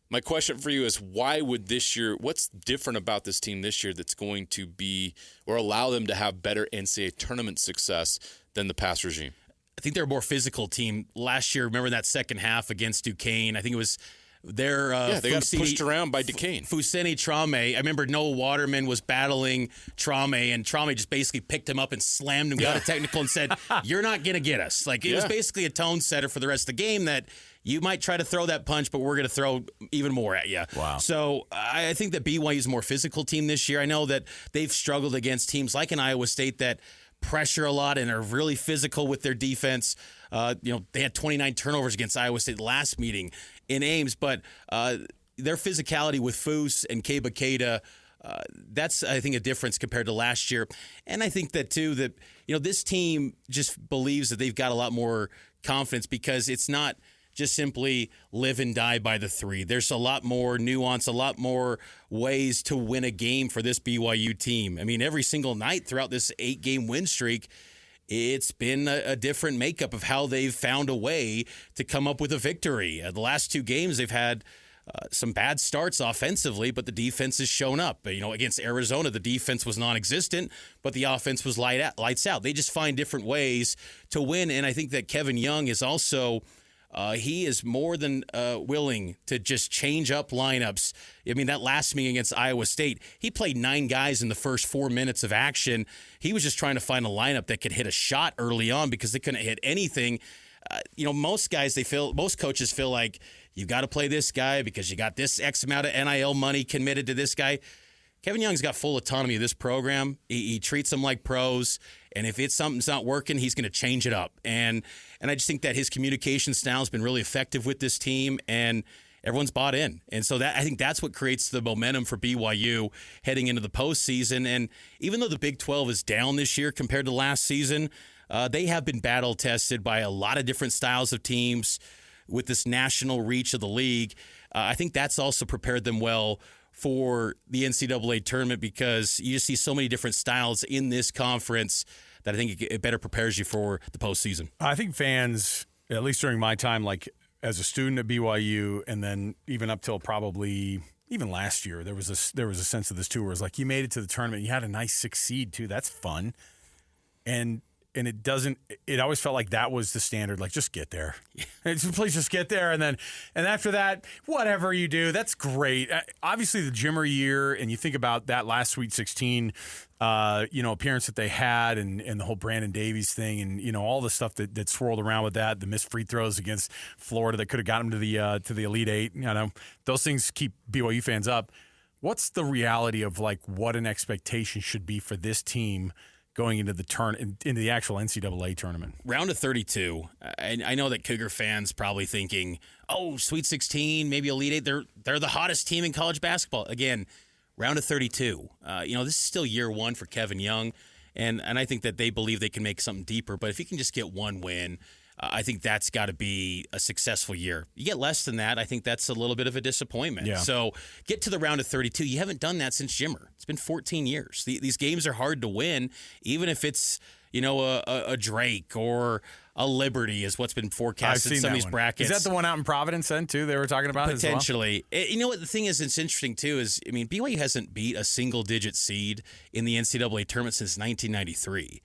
My question for you is, why would this year, what's different about this team this year that's going to be or allow them to have better NCAA tournament success than the past regime? I think they're a more physical team. Last year, remember that second half against Duquesne? I think it was their they got pushed around by Duquesne. Fousseyni Trame. I remember Noah Waterman was battling Trame, and Trame just basically picked him up and slammed him, got a technical, and said, "You're not going to get us." Like, it was basically a tone setter for the rest of the game that you might try to throw that punch, but we're going to throw even more at you. Wow. So I think that BYU is a more physical team this year. I know that they've struggled against teams like an Iowa State that pressure a lot and are really physical with their defense. They had 29 turnovers against Iowa State last meeting in Ames, but their physicality with Foose and Keba Keita, that's, I think, a difference compared to last year. And I think that, too, that this team just believes that they've got a lot more confidence because it's not just simply live and die by the three. There's a lot more nuance, a lot more ways to win a game for this BYU team. I mean, every single night throughout this 8-game win streak, it's been a different makeup of how they've found a way to come up with a victory. The last 2 games, they've had some bad starts offensively, but the defense has shown up. Against Arizona, the defense was non-existent, but the offense was lights out. They just find different ways to win, and I think that Kevin Young is also he is more than willing to just change up lineups. I mean, that last meeting against Iowa State, he played 9 guys in the first 4 minutes of action. He was just trying to find a lineup that could hit a shot early on because they couldn't hit anything. Most coaches feel like you've got to play this guy because you got this X amount of NIL money committed to this guy. Kevin Young's got full autonomy of this program. He treats them like pros, and if something's not working, he's going to change it up. And I just think that his communication style has been really effective with this team, and everyone's bought in. And so I think that's what creates the momentum for BYU heading into the postseason. And even though the Big 12 is down this year compared to last season, they have been battle tested by a lot of different styles of teams with this national reach of the league. I think that's also prepared them well for the NCAA tournament because you just see so many different styles in this conference that I think it better prepares you for the postseason. I think fans, at least during my time, like as a student at BYU, and then even up till probably even last year, there was a sense of this too, where it's like you made it to the tournament, you had a nice 6 seed too. That's fun, and it always felt like that was the standard. Like, just get there. Please just get there. And after that, whatever you do, that's great. Obviously, the Jimmer year, and you think about that last Sweet 16, appearance that they had and the whole Brandon Davies thing and, all the stuff that swirled around with that, the missed free throws against Florida that could have gotten them to the Elite Eight. Those things keep BYU fans up. What's the reality of, like, what an expectation should be for this team going into the actual NCAA tournament? Round of 32. I know that Cougar fans probably thinking, oh, Sweet 16, maybe Elite Eight. They're the hottest team in college basketball. Again, round of 32. This is still year 1 for Kevin Young, and I think that they believe they can make something deeper. But if you can just get one win, I think that's got to be a successful year. You get less than that, I think that's a little bit of a disappointment. Yeah. So get to the round of 32. You haven't done that since Jimmer. It's been 14 years. These games are hard to win, even if it's a Drake or a Liberty is what's been forecasted in some of these brackets. Is that the one out in Providence then, too, they were talking about? Potentially. As well? You know what the thing is that's interesting, too, is, BYU hasn't beat a single-digit seed in the NCAA tournament since 1993.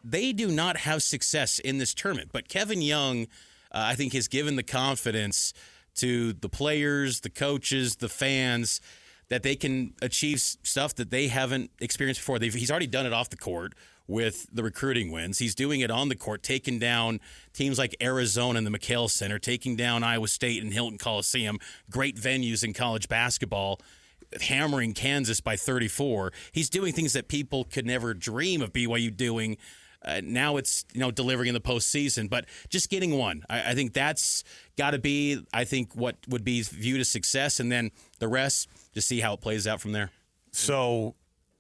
They do not have success in this tournament. But Kevin Young, I think, has given the confidence to the players, the coaches, the fans, that they can achieve stuff that they haven't experienced before. He's already done it off the court with the recruiting wins. He's doing it on the court, taking down teams like Arizona and the McHale Center, taking down Iowa State and Hilton Coliseum, great venues in college basketball, hammering Kansas by 34. He's doing things that people could never dream of BYU doing. Now it's delivering in the postseason, but just getting one. I think that's got to be, what would be viewed as success, and then the rest, just see how it plays out from there. So,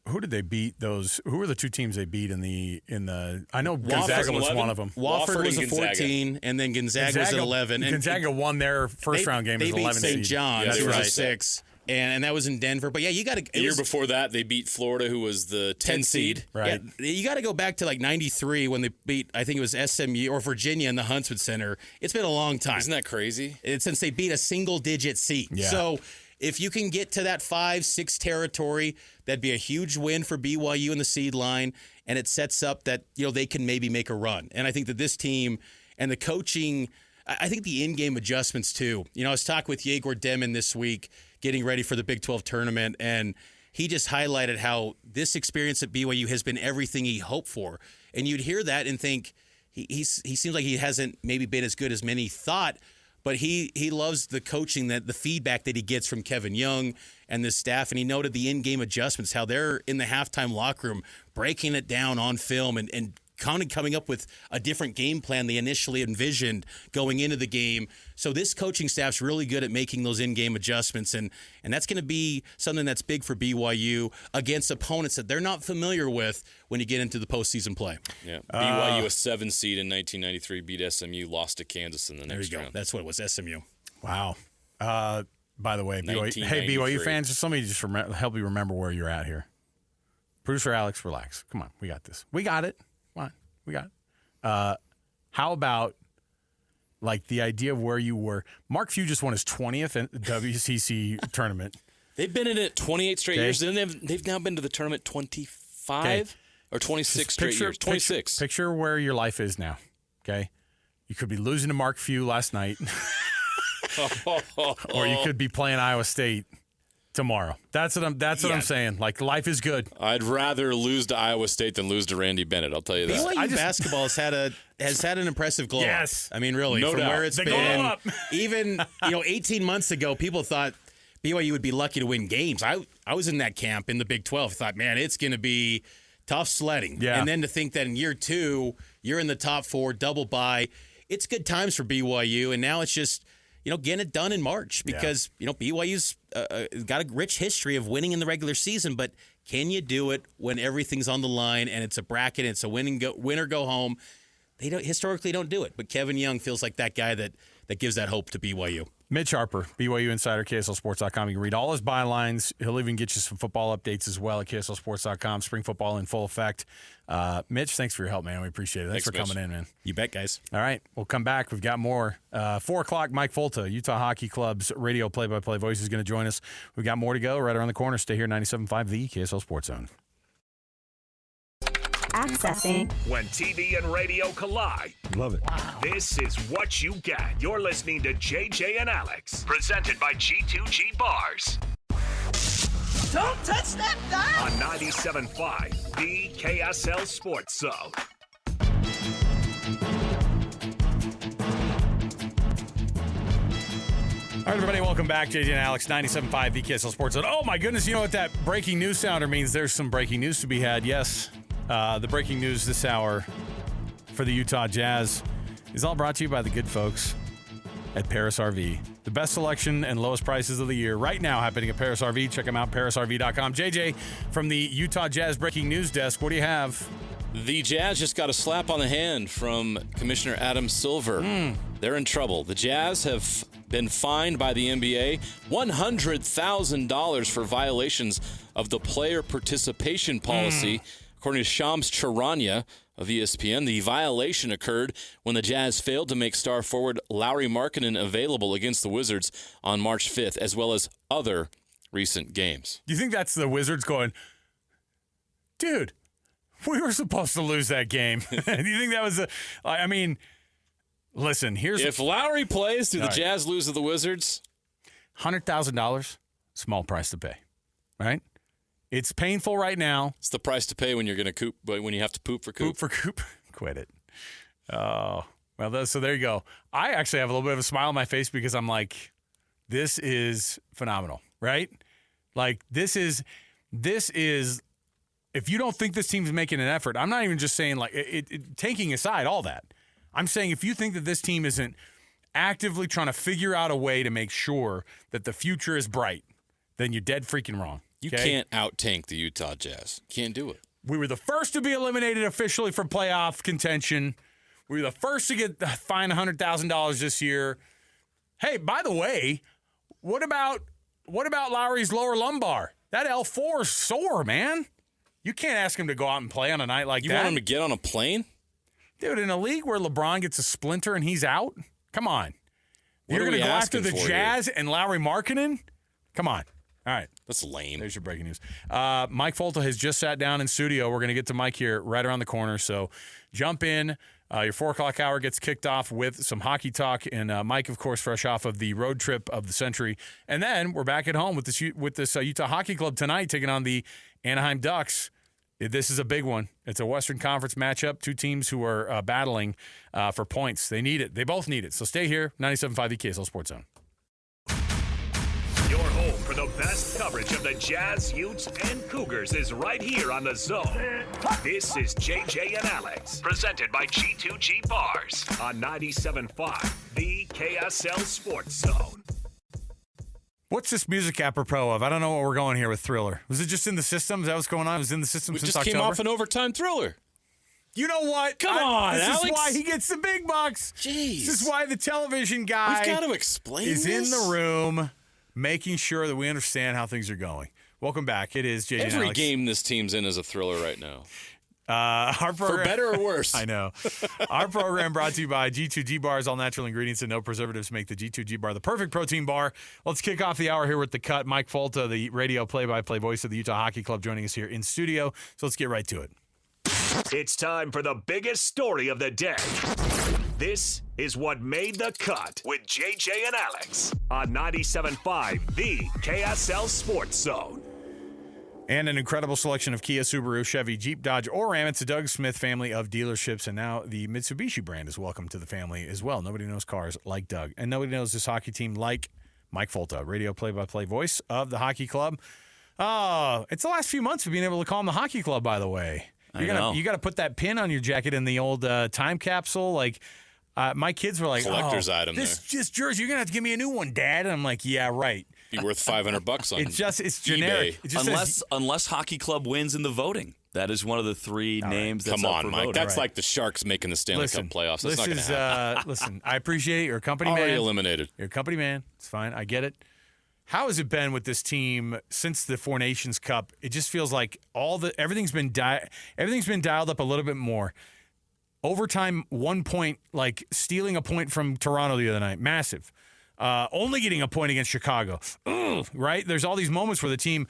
who did they beat? Who were the 2 teams they beat in the? I know Gonzaga was one of them. Wofford was a 14, and then Gonzaga was an 11. And Gonzaga won their first round game as 11 seed. They beat St. John's, who was a 6. And that was in Denver. But, yeah, you got to – The year before that, they beat Florida, who was the 10 seed. Right. Yeah, you got to go back to, 93 when they beat, I think it was SMU or Virginia in the Huntsman Center. It's been a long time. Isn't that crazy? Since they beat a single-digit seed. Yeah. So if you can get to that 5-6 territory, that'd be a huge win for BYU in the seed line. and it sets up that they can maybe make a run. And I think that this team and the coaching, I think the in-game adjustments too. I was talking with Yegor Demon this week, getting ready for the Big 12 tournament, and he just highlighted how this experience at BYU has been everything he hoped for. And you'd hear that and think he seems like he hasn't maybe been as good as many thought, but he loves the coaching, the feedback that he gets from Kevin Young and the staff. And he noted the in-game adjustments, how they're in the halftime locker room breaking it down on film and coming up with a different game plan they initially envisioned going into the game. So this coaching staff's really good at making those in-game adjustments, and that's going to be something that's big for BYU against opponents that they're not familiar with when you get into the postseason play. Yeah, BYU, a 7 seed in 1993, beat SMU, lost to Kansas in the next round. That's what it was, SMU. Wow. By the way, BYU fans, just let me help you remember where you're at here. Producer Alex, relax. Come on, we got this. We got it. We got it. How about like the idea of where you were? Mark Few just won his 20th WCC tournament. They've been in it 28 straight years. Then they've now been to the tournament 25 or 26 straight years. 26. Picture where your life is now. Okay, you could be losing to Mark Few last night, or you could be playing Iowa State tomorrow. That's what I'm saying. Like, life is good. I'd rather lose to Iowa State than lose to Randy Bennett. I'll tell you that. BYU basketball has had an impressive glow. Yes. I mean, really, from where it's been. Even 18 months ago, people thought BYU would be lucky to win games. I was in that camp in the Big 12. I thought, man, it's going to be tough sledding. Yeah. And then to think that in year 2, you're in the top 4, double bye. It's good times for BYU, and now it's just getting it done in March because, BYU's got a rich history of winning in the regular season, but can you do it when everything's on the line and it's a bracket and it's a win or go home? They historically don't do it, but Kevin Young feels like that guy that gives that hope to BYU. Mitch Harper, BYU Insider, KSLSports.com. You can read all his bylines. He'll even get you some football updates as well at KSLSports.com. Spring football in full effect. Mitch, thanks for your help, man. We appreciate it. Thanks for coming in, man. You bet, guys. All right, we'll come back. We've got more. 4 o'clock, Mike Folta, Utah Hockey Club's radio play-by-play voice, is going to join us. We've got more to go right around the corner. Stay here, 97.5, the KSL Sports Zone. Accessing. When TV and radio collide. Love it. Wow. This is what you get. You're listening to JJ and Alex, presented by G2G Bars. Don't touch that dial. On 97.5, the KSL Sports Zone. All right, everybody, welcome back. JJ and Alex, 97.5, the KSL Sports Zone. Oh, my goodness, you know what that breaking news sounder means? There's some breaking news to be had, yes. The breaking news this hour for the Utah Jazz is all brought to you by the good folks at Paris RV. The best selection and lowest prices of the year right now happening at Paris RV. Check them out, parisrv.com. JJ, from the Utah Jazz breaking news desk, what do you have? The Jazz just got a slap on the hand from Commissioner Adam Silver. They're in trouble. The Jazz have been fined by the NBA $100,000 for violations of the player participation policy. According to Shams Charania of ESPN, the violation occurred when the Jazz failed to make star forward Lauri Markkanen available against the Wizards on March 5th, as well as other recent games. Do you think that's the Wizards going, dude, we were supposed to lose that game? Do you think that was listen, if Lauri plays, do the Jazz lose to the Wizards? $100,000, small price to pay, right? It's painful right now. It's the price to pay when you're going to coop, but when you have to poop for coop. Poop for coop. Quit it. Oh, well, so there you go. I actually have a little bit of a smile on my face because I'm like, this is phenomenal, right? Like, this is, if you don't think this team's making an effort, I'm not even just saying, like, taking aside all that. I'm saying if you think that this team isn't actively trying to figure out a way to make sure that the future is bright, then you're dead freaking wrong. You can't out-tank the Utah Jazz. Can't do it. We were the first to be eliminated officially from playoff contention. We were the first to get fined $100,000 this year. Hey, by the way, what about Lowry's lower lumbar? That L4 is sore, man. You can't ask him to go out and play on a night like that. You want him to get on a plane? Dude, in a league where LeBron gets a splinter and he's out? Come on. You're going to go after the Jazz and Lauri Markkanen? Come on. All right. That's lame. There's your breaking news. Mike Folta has just sat down in studio. We're going to get to Mike here right around the corner. So jump in. Your 4 o'clock hour gets kicked off with some hockey talk. And Mike, of course, fresh off of the road trip of the century. And then we're back at home with this Utah Hockey Club tonight taking on the Anaheim Ducks. This is a big one. It's a Western Conference matchup. 2 teams who are battling for points. They need it. They both need it. So stay here. 97.5 KSL Sports Zone. Your home for the best coverage of the Jazz, Utes, and Cougars is right here on The Zone. This is JJ and Alex, presented by G2G Bars on 97.5, the KSL Sports Zone. What's this music apropos of? I don't know what we're going here with Thriller. Was it just in the system? Is that what's going on? It was in the system We since just October? came off an overtime Thriller. You know what? Come on, this Alex. is why he gets the big bucks. Jeez. This is why the television guy We've got to explain is this. in the room making sure that we understand how things are going. Welcome back. It is JJ and Every Alex. game this team's in is a thriller right now. Our program, For better or worse. I know. Our program brought to you by G2G Bars. All natural ingredients and no preservatives make the G2G Bar the perfect protein bar. Let's kick off the hour here with The Cut. Mike Folta, the radio play-by-play voice of the Utah Hockey Club, joining us here in studio. So let's get right to it. It's time for the biggest story of the day. This is what made the cut with JJ and Alex on 97.5, the KSL Sports Zone. And an incredible selection of Kia, Subaru, Chevy, Jeep, Dodge, or Ram. It's the Doug Smith family of dealerships, and now the Mitsubishi brand is welcome to the family as well. Nobody knows cars like Doug, and nobody knows this hockey team like Mike Folta, radio play-by-play voice of the hockey club. Oh, it's the last few months of being able to call him the hockey club, by the way. You got to put that pin on your jacket in the old time capsule. Like, my kids were like, Collector's item this there. just jersey. You're going to have to give me a new one, Dad. And I'm like, yeah, right. Be worth $500 on It's generic. eBay. It just says, Unless Hockey Club wins in the voting. That is one of the 3 names that's Come up on, for Mike. voting. That's like the Sharks making the Stanley Cup playoffs. That's not going to happen. Listen, I appreciate it. You're a company Already man. eliminated. You're a company man. It's fine. I get it. How has it been with this team since the Four Nations Cup? It just feels like everything's been dialed up a little bit more. Overtime, 1 point, like stealing a point from Toronto the other night, massive. Only getting a point against Chicago, right? There's all these moments where the team,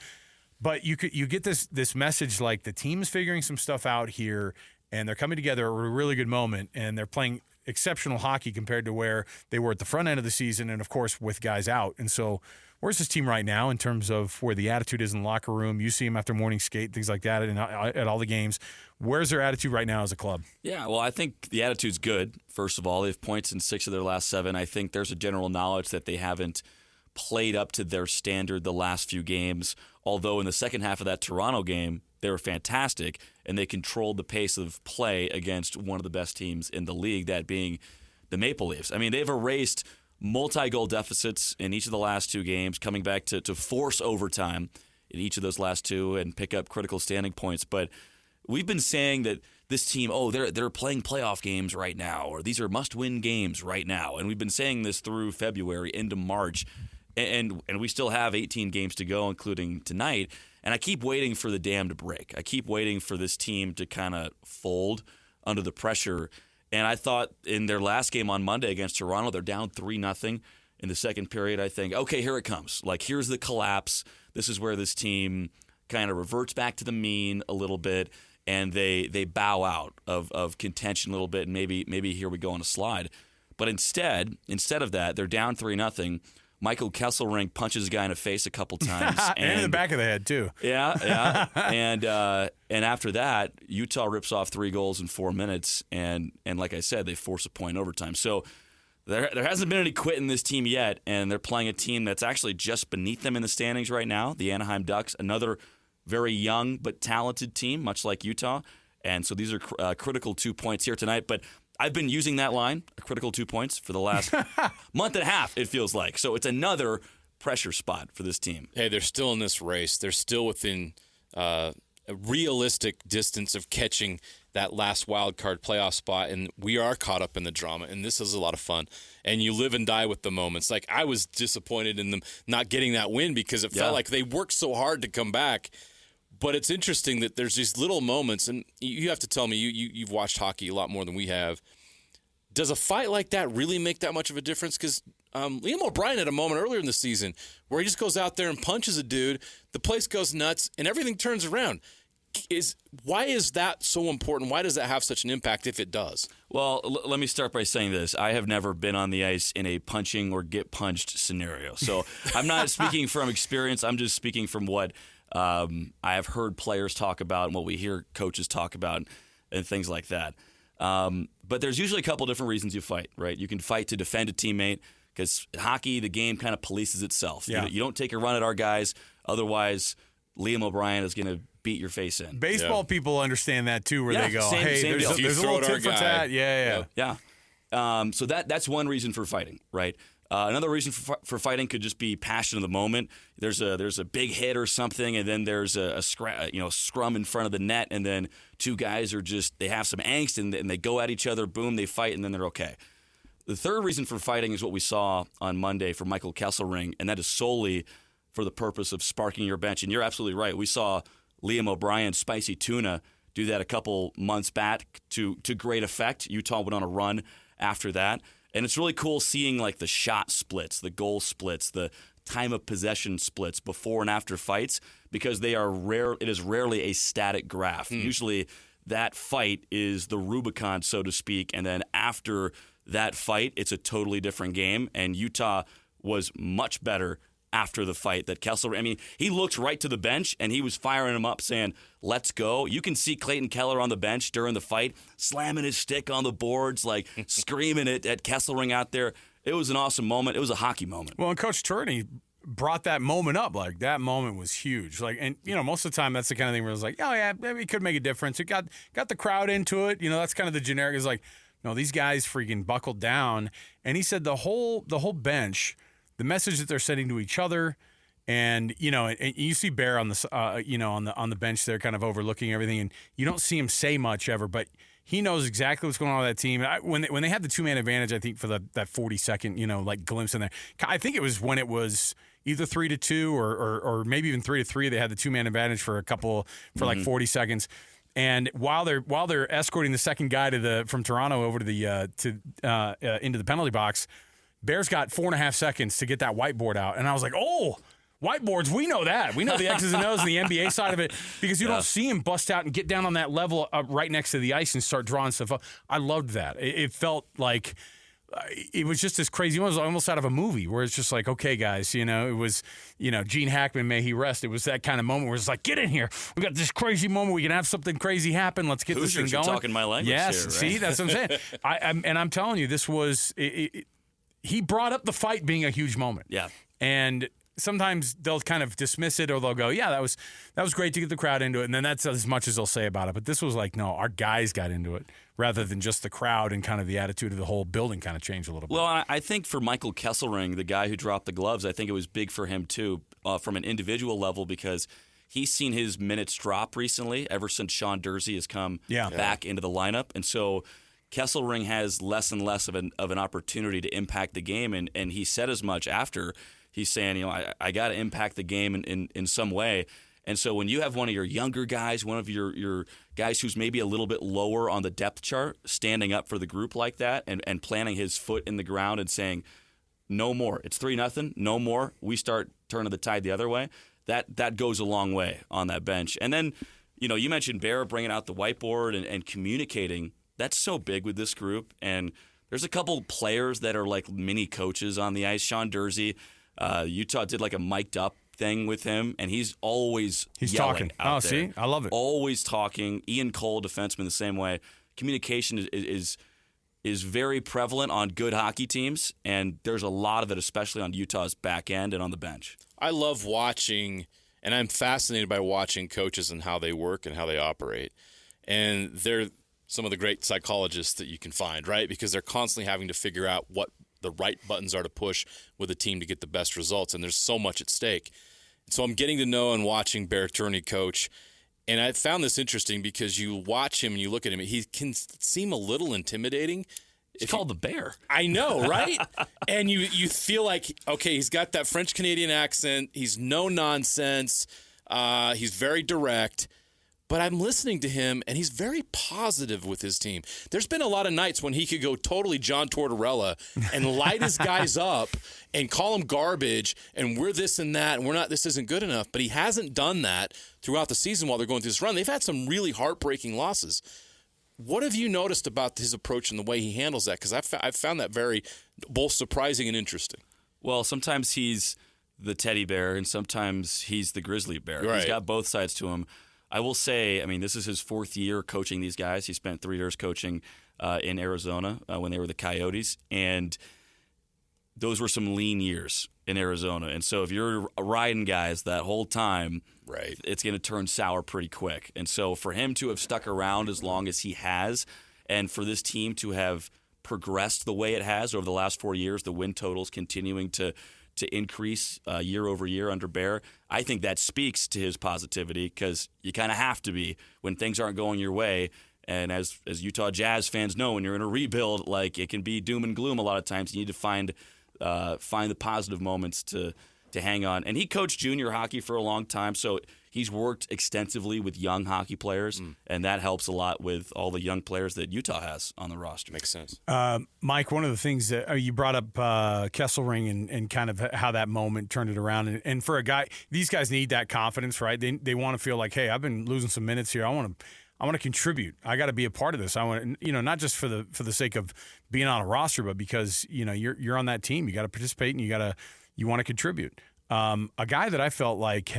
but you get this message like the team's figuring some stuff out here, and they're coming together at a really good moment, and they're playing exceptional hockey compared to where they were at the front end of the season, and of course with guys out. And so, where's this team right now in terms of where the attitude is in the locker room? You see them after morning skate, things like that, and at all the games. Where's their attitude right now as a club? Yeah, well, I think the attitude's good, first of all. They have points in 6 of their last 7. I think there's a general knowledge that they haven't played up to their standard the last few games, although in the second half of that Toronto game, they were fantastic, and they controlled the pace of play against one of the best teams in the league, that being the Maple Leafs. I mean, they've erased multi-goal deficits in each of the last 2 games, coming back to force overtime in each of those last 2 and pick up critical standing points. But we've been saying that this team, they're playing playoff games right now, or these are must-win games right now. And we've been saying this through February into March, and we still have 18 games to go, including tonight. And I keep waiting for the dam to break. I keep waiting for this team to kind of fold under the pressure. And I thought in their last game on Monday against Toronto, they're down 3-0 in the second period. I think, okay, here it comes. Like, here's the collapse. This is where this team kind of reverts back to the mean a little bit, and they bow out of contention a little bit, and maybe here we go on a slide. But instead of that, they're down 3-0. Michael Kesselring punches a guy in the face a couple times. and in the back of the head, too. Yeah. And after that, Utah rips off 3 goals in 4 minutes, and like I said, they force a point in overtime. So there hasn't been any quit in this team yet, and they're playing a team that's actually just beneath them in the standings right now, the Anaheim Ducks, another very young but talented team, much like Utah. And so these are critical 2 points here tonight. But I've been using that line, a critical 2 points, for the last month and a half, it feels like. So it's another pressure spot for this team. Hey, they're still in this race. They're still within a realistic distance of catching that last wild card playoff spot, and we are caught up in the drama, and this is a lot of fun. And you live and die with the moments. Like, I was disappointed in them not getting that win because it felt like they worked so hard to come back. But it's interesting that there's these little moments, and you have to tell me, you've watched hockey a lot more than we have. Does a fight like that really make that much of a difference? Because Liam O'Brien had a moment earlier in the season where he just goes out there and punches a dude. The place goes nuts, and everything turns around. Why is that so important? Why does that have such an impact if it does? Well, let me start by saying this. I have never been on the ice in a punching or get punched scenario. So I'm not speaking from experience. I'm just speaking from what I have heard players talk about and what we hear coaches talk about and things like that. But there's usually a couple different reasons you fight, right? You can fight to defend a teammate because hockey, the game kind of polices itself. Yeah. You don't take a run at our guys. Otherwise, Liam O'Brien is going to beat your face in. Baseball people understand that too, where Yeah, they go, same hey, deal. there's a little tit for tat. Yeah. So that's one reason for fighting, right? Another reason for fighting could just be passion of the moment. There's a big hit or something, and then there's a scrum in front of the net, and then two guys they have some angst and they go at each other. Boom, they fight, and then they're okay. The third reason for fighting is what we saw on Monday for Michael Kesselring, and that is solely for the purpose of sparking your bench. And you're absolutely right. We saw Liam O'Brien, Spicy Tuna, do that a couple months back to great effect. Utah went on a run after that. And it's really cool seeing like the shot splits, the goal splits, the time of possession splits before and after fights, because they are rare. It is rarely a static graph. Usually that fight is the Rubicon, so to speak, and then after that fight, it's a totally different game. And Utah was much better after the fight. That Kessler, I mean, he looked right to the bench and he was firing him up saying, let's go. You can see Clayton Keller on the bench during the fight, slamming his stick on the boards, like screaming at Kesselring out there. It was an awesome moment. It was a hockey moment. Well, and Coach Turney brought that moment up. Like, that moment was huge. Like, and, most of the time that's the kind of thing where it's like, oh, yeah, maybe it could make a difference. It got the crowd into it. That's kind of the generic. Is like, no, these guys freaking buckled down. And he said the whole bench, the message that they're sending to each other, and you see Bear on the on the bench there, kind of overlooking everything, and you don't see him say much ever, but he knows exactly what's going on with that team. When they had the 2-man advantage, I think for that 40-second glimpse in there, I think it was when it was either 3-2 or maybe even 3-3. They had the 2-man advantage for like 40 seconds. And while they're escorting the second guy from Toronto over to the into the penalty box, Bears got 4.5 seconds to get that whiteboard out. And I was like, oh, whiteboards, we know that. We know the X's and O's and the NBA side of it, because you don't see him bust out and get down on that level right next to the ice and start drawing stuff up. I loved that. It felt like it was just this crazy. It was almost out of a movie where it's just like, okay, guys, it was, Gene Hackman, may he rest. It was that kind of moment where it's like, get in here. We got this crazy moment. We can have something crazy happen. Let's get this thing going. You're talking my language yes, here, right? See, that's what I'm saying. And I'm telling you, this was he brought up the fight being a huge moment. Yeah. And sometimes they'll kind of dismiss it, or they'll go, yeah, that was great to get the crowd into it. And then that's as much as they'll say about it. But this was like, no, our guys got into it rather than just the crowd, and kind of the attitude of the whole building kind of changed a little bit. Well, I think for Michael Kesselring, the guy who dropped the gloves, I think it was big for him too, from an individual level, because he's seen his minutes drop recently ever since Sean Dursey has come back into the lineup. And so Kesselring has less and less of an opportunity to impact the game, and he said as much after. He's saying, I got to impact the game in some way. And so when you have one of your younger guys, one of your guys who's maybe a little bit lower on the depth chart, standing up for the group like that and planting his foot in the ground and saying, no more. It's 3-0, no more. We start turning the tide the other way. That goes a long way on that bench. And then, you mentioned Bear bringing out the whiteboard and communicating. That's so big with this group. And there's a couple players that are like mini coaches on the ice. Sean Dursey, Utah did like a mic'd up thing with him, and he's always talking out there. See, I love it. Always talking. Ian Cole, defenseman, the same way. Communication is very prevalent on good hockey teams, and there's a lot of it, especially on Utah's back end and on the bench. I love watching, and I'm fascinated by watching coaches and how they work and how they operate. And they're some of the great psychologists that you can find, right? Because they're constantly having to figure out what the right buttons are to push with a team to get the best results, and there's so much at stake. So I'm getting to know and watching Bear Turney coach, and I found this interesting because you watch him and you look at him, he can seem a little intimidating. It's called the Bear. I know, right? And you feel like, okay, he's got that French-Canadian accent, he's no nonsense, he's very direct, But I'm listening to him, and he's very positive with his team. There's been a lot of nights when he could go totally John Tortorella and light his guys up and call them garbage, and we're this and that, and this isn't good enough. But he hasn't done that throughout the season while they're going through this run. They've had some really heartbreaking losses. What have you noticed about his approach and the way he handles that? Because I've found that very both surprising and interesting. Well, sometimes he's the teddy bear, and sometimes he's the grizzly bear. Right. He's got both sides to him. I will say, this is his 4th year coaching these guys. He spent 3 years coaching in Arizona when they were the Coyotes, and those were some lean years in Arizona. And so if you're riding guys that whole time, right, it's going to turn sour pretty quick. And so for him to have stuck around as long as he has, and for this team to have progressed the way it has over the last 4 years, the win totals continuing to increase year over year under Bear, I think that speaks to his positivity, because you kind of have to be when things aren't going your way. And as Utah Jazz fans know, when you're in a rebuild, like, it can be doom and gloom a lot of times. You need to find the positive moments to hang on. And he coached junior hockey for a long time, so he's worked extensively with young hockey players, and that helps a lot with all the young players that Utah has on the roster. Makes sense. Mike, one of the things that you brought up Kesselring and kind of how that moment turned it around. And for a guy, these guys need that confidence, right? They want to feel like, hey, I've been losing some minutes here. I want to contribute. I got to be a part of this. I want to, not just for the sake of being on a roster, but because you're on that team. You got to participate, and you want to contribute. A guy that I felt like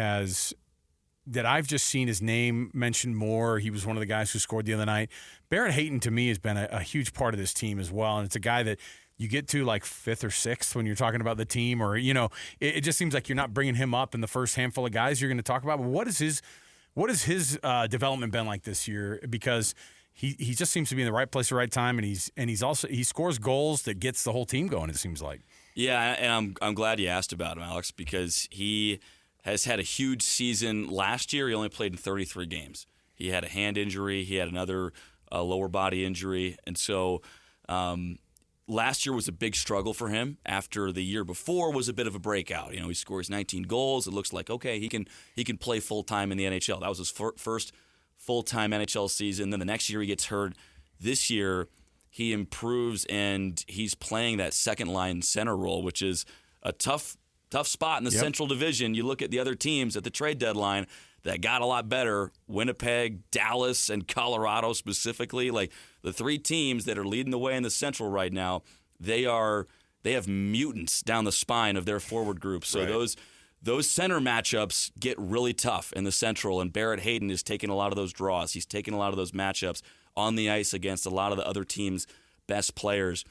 that I've just seen his name mentioned more. He was one of the guys who scored the other night. Barrett Hayton, to me, has been a huge part of this team as well, and it's a guy that you get to like 5th or 6th when you're talking about the team, or it just seems like you're not bringing him up in the first handful of guys you're going to talk about. But what has his development been like this year? Because he just seems to be in the right place at the right time, and he scores goals that gets the whole team going, it seems like. Yeah, and I'm glad you asked about him, Alex, because he has had a huge season. Last year, he only played in 33 games. He had a hand injury. He had another lower body injury. And so last year was a big struggle for him after the year before was a bit of a breakout. He scores 19 goals. It looks like, okay, he can play full-time in the NHL. That was his first full-time NHL season. Then the next year he gets hurt. This year he improves, and he's playing that second-line center role, which is a tough spot in the Central Division. You look at the other teams at the trade deadline that got a lot better, Winnipeg, Dallas, and Colorado specifically. Like, the 3 teams that are leading the way in the Central right now, they have mutants down the spine of their forward group. So those center matchups get really tough in the Central, and Barrett Hayton is taking a lot of those draws. He's taking a lot of those matchups on the ice against a lot of the other teams' best players.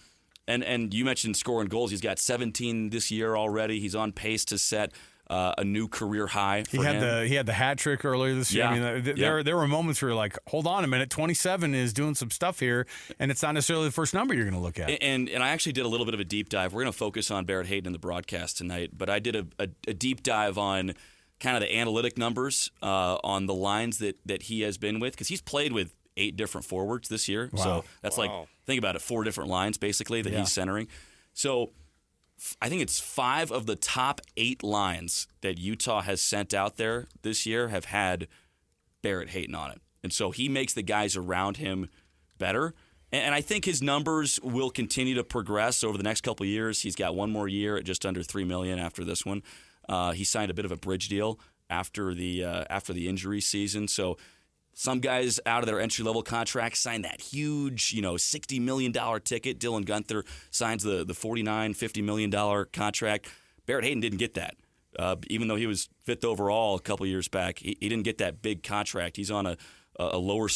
And you mentioned scoring goals. He's got 17 this year already. He's on pace to set a new career high for him. He had the hat trick earlier this year. Yeah. There were moments where you're like, hold on a minute, 27 is doing some stuff here, and it's not necessarily the first number you're going to look at. And I actually did a little bit of a deep dive. We're going to focus on Barrett Hayton in the broadcast tonight, but I did a deep dive on kind of the analytic numbers on the lines that he has been with, because he's played with 8 different forwards this year. Wow. So that's like, think about it, 4 different lines basically that he's centering. So I think it's 5 of the top 8 lines that Utah has sent out there this year have had Barrett Hayton on it. And so he makes the guys around him better. And I think his numbers will continue to progress over the next couple of years. He's got one more year at just under $3 million after this one. He signed a bit of a bridge deal after the injury season. So some guys out of their entry-level contracts sign that huge, $60 million ticket. Dylan Guenther signs the $49, $50 million contract. Barrett Hayton didn't get that. Even though he was 5th overall a couple years back, he didn't get that big contract. He's on a lower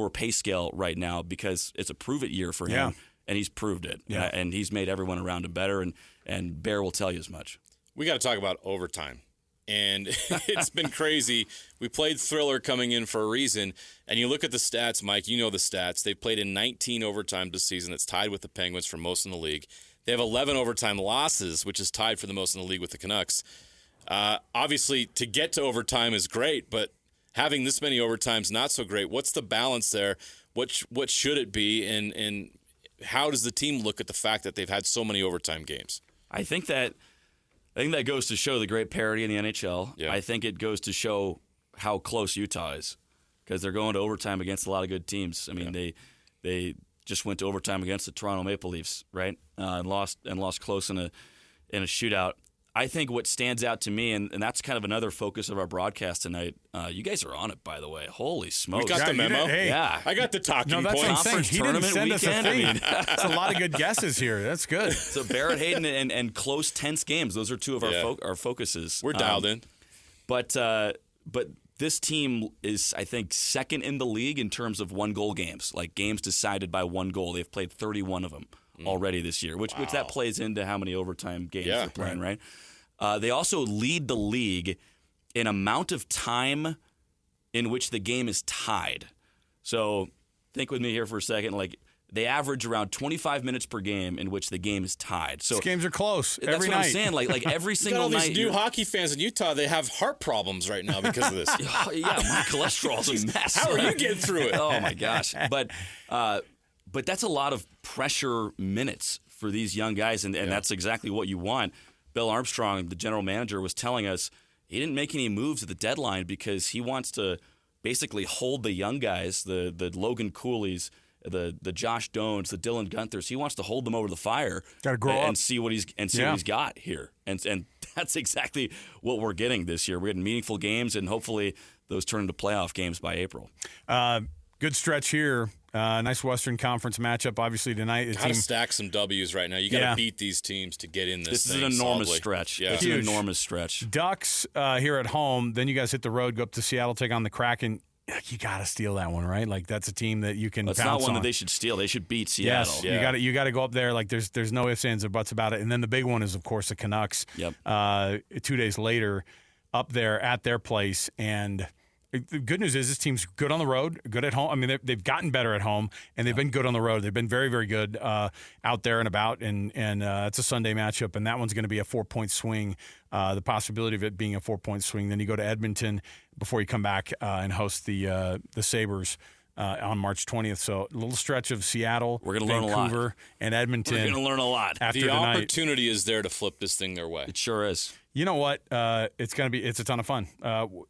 pay scale right now because it's a prove-it year for him, and he's proved it. Yeah. And he's made everyone around him better, and Bear will tell you as much. We got to talk about overtime. And it's been crazy. We played Thriller coming in for a reason. And you look at the stats, Mike, you know the stats. They've played in 19 overtime this season. That's tied with the Penguins for most in the league. They have 11 overtime losses, which is tied for the most in the league with the Canucks. Obviously, to get to overtime is great, but having this many overtimes not so great. What's the balance there? What should it be? And how does the team look at the fact that they've had so many overtime games? I think that goes to show the great parity in the NHL. Yeah. I think it goes to show how close Utah is. because they're going to overtime against a lot of good teams. I mean, they just went to overtime against the Toronto Maple Leafs, right? And lost close in a shootout. I think what stands out to me, and that's kind of another focus of our broadcast tonight. You guys are on it, by the way. Holy smokes! We got the memo. Hey, yeah, I got the talking no, that's what I'm points. saying. He didn't send us a weekend, thing. That's a lot of good guesses here. That's good. So Barrett Hayden and close, tense games. Those are two of our focuses. We're dialed in. But this team is, I think, second in the league in terms of one-goal games, like games decided by one goal. They've played 31 of them already this year, which that plays into how many overtime games they're playing, right? They also lead the league in amount of time in which the game is tied. So think with me here for a second. Like, they average around 25 minutes per game in which the game is tied. So These games are close that's every what night. I'm saying. Like every You got single all night. these new hockey fans in Utah. They have heart problems right now because of this. Yeah, my cholesterol's a mess. How are you getting through it? Oh my gosh! But that's a lot of pressure minutes for these young guys, and that's exactly what you want. Bill Armstrong, the general manager, was telling us he didn't make any moves at the deadline because he wants to basically hold the young guys, the Logan Coolies, the Josh Dones, the Dylan Gunthers. He wants to hold them over the fire. Gotta grow and up. see what he's got here, and that's exactly what we're getting this year. We're getting meaningful games, and hopefully those turn into playoff games by April. Good stretch here. Nice Western Conference matchup, obviously, tonight. Got to stack some W's right now. You got to beat these teams to get in this. This is thing an enormous solidly. stretch. Yeah. It's an enormous stretch. Ducks here at home. Then you guys hit the road, go up to Seattle, take on the Kraken. You got to steal that one, right? Like, that's a team that you can That's pounce not one on. that they should steal. They should beat Seattle. Yes, you got to go up there. Like, there's no ifs, ands, or buts about it. And then the big one is, of course, the Canucks. Yep. 2 days later, up there at their place. And the good news is this team's good on the road, good at home. I mean, they've gotten better at home, and they've been good on the road. They've been very, very good out there and about. And it's a Sunday matchup, and that one's going to be a 4-point swing. The possibility of it being a 4-point swing. Then you go to Edmonton before you come back and host the Sabres on March 20th. So a little stretch of Seattle, We're gonna learn a lot. Vancouver, and Edmonton. We're going to learn a lot. After The tonight. opportunity is there to flip this thing their way. It sure is. You know what? It's a ton of fun.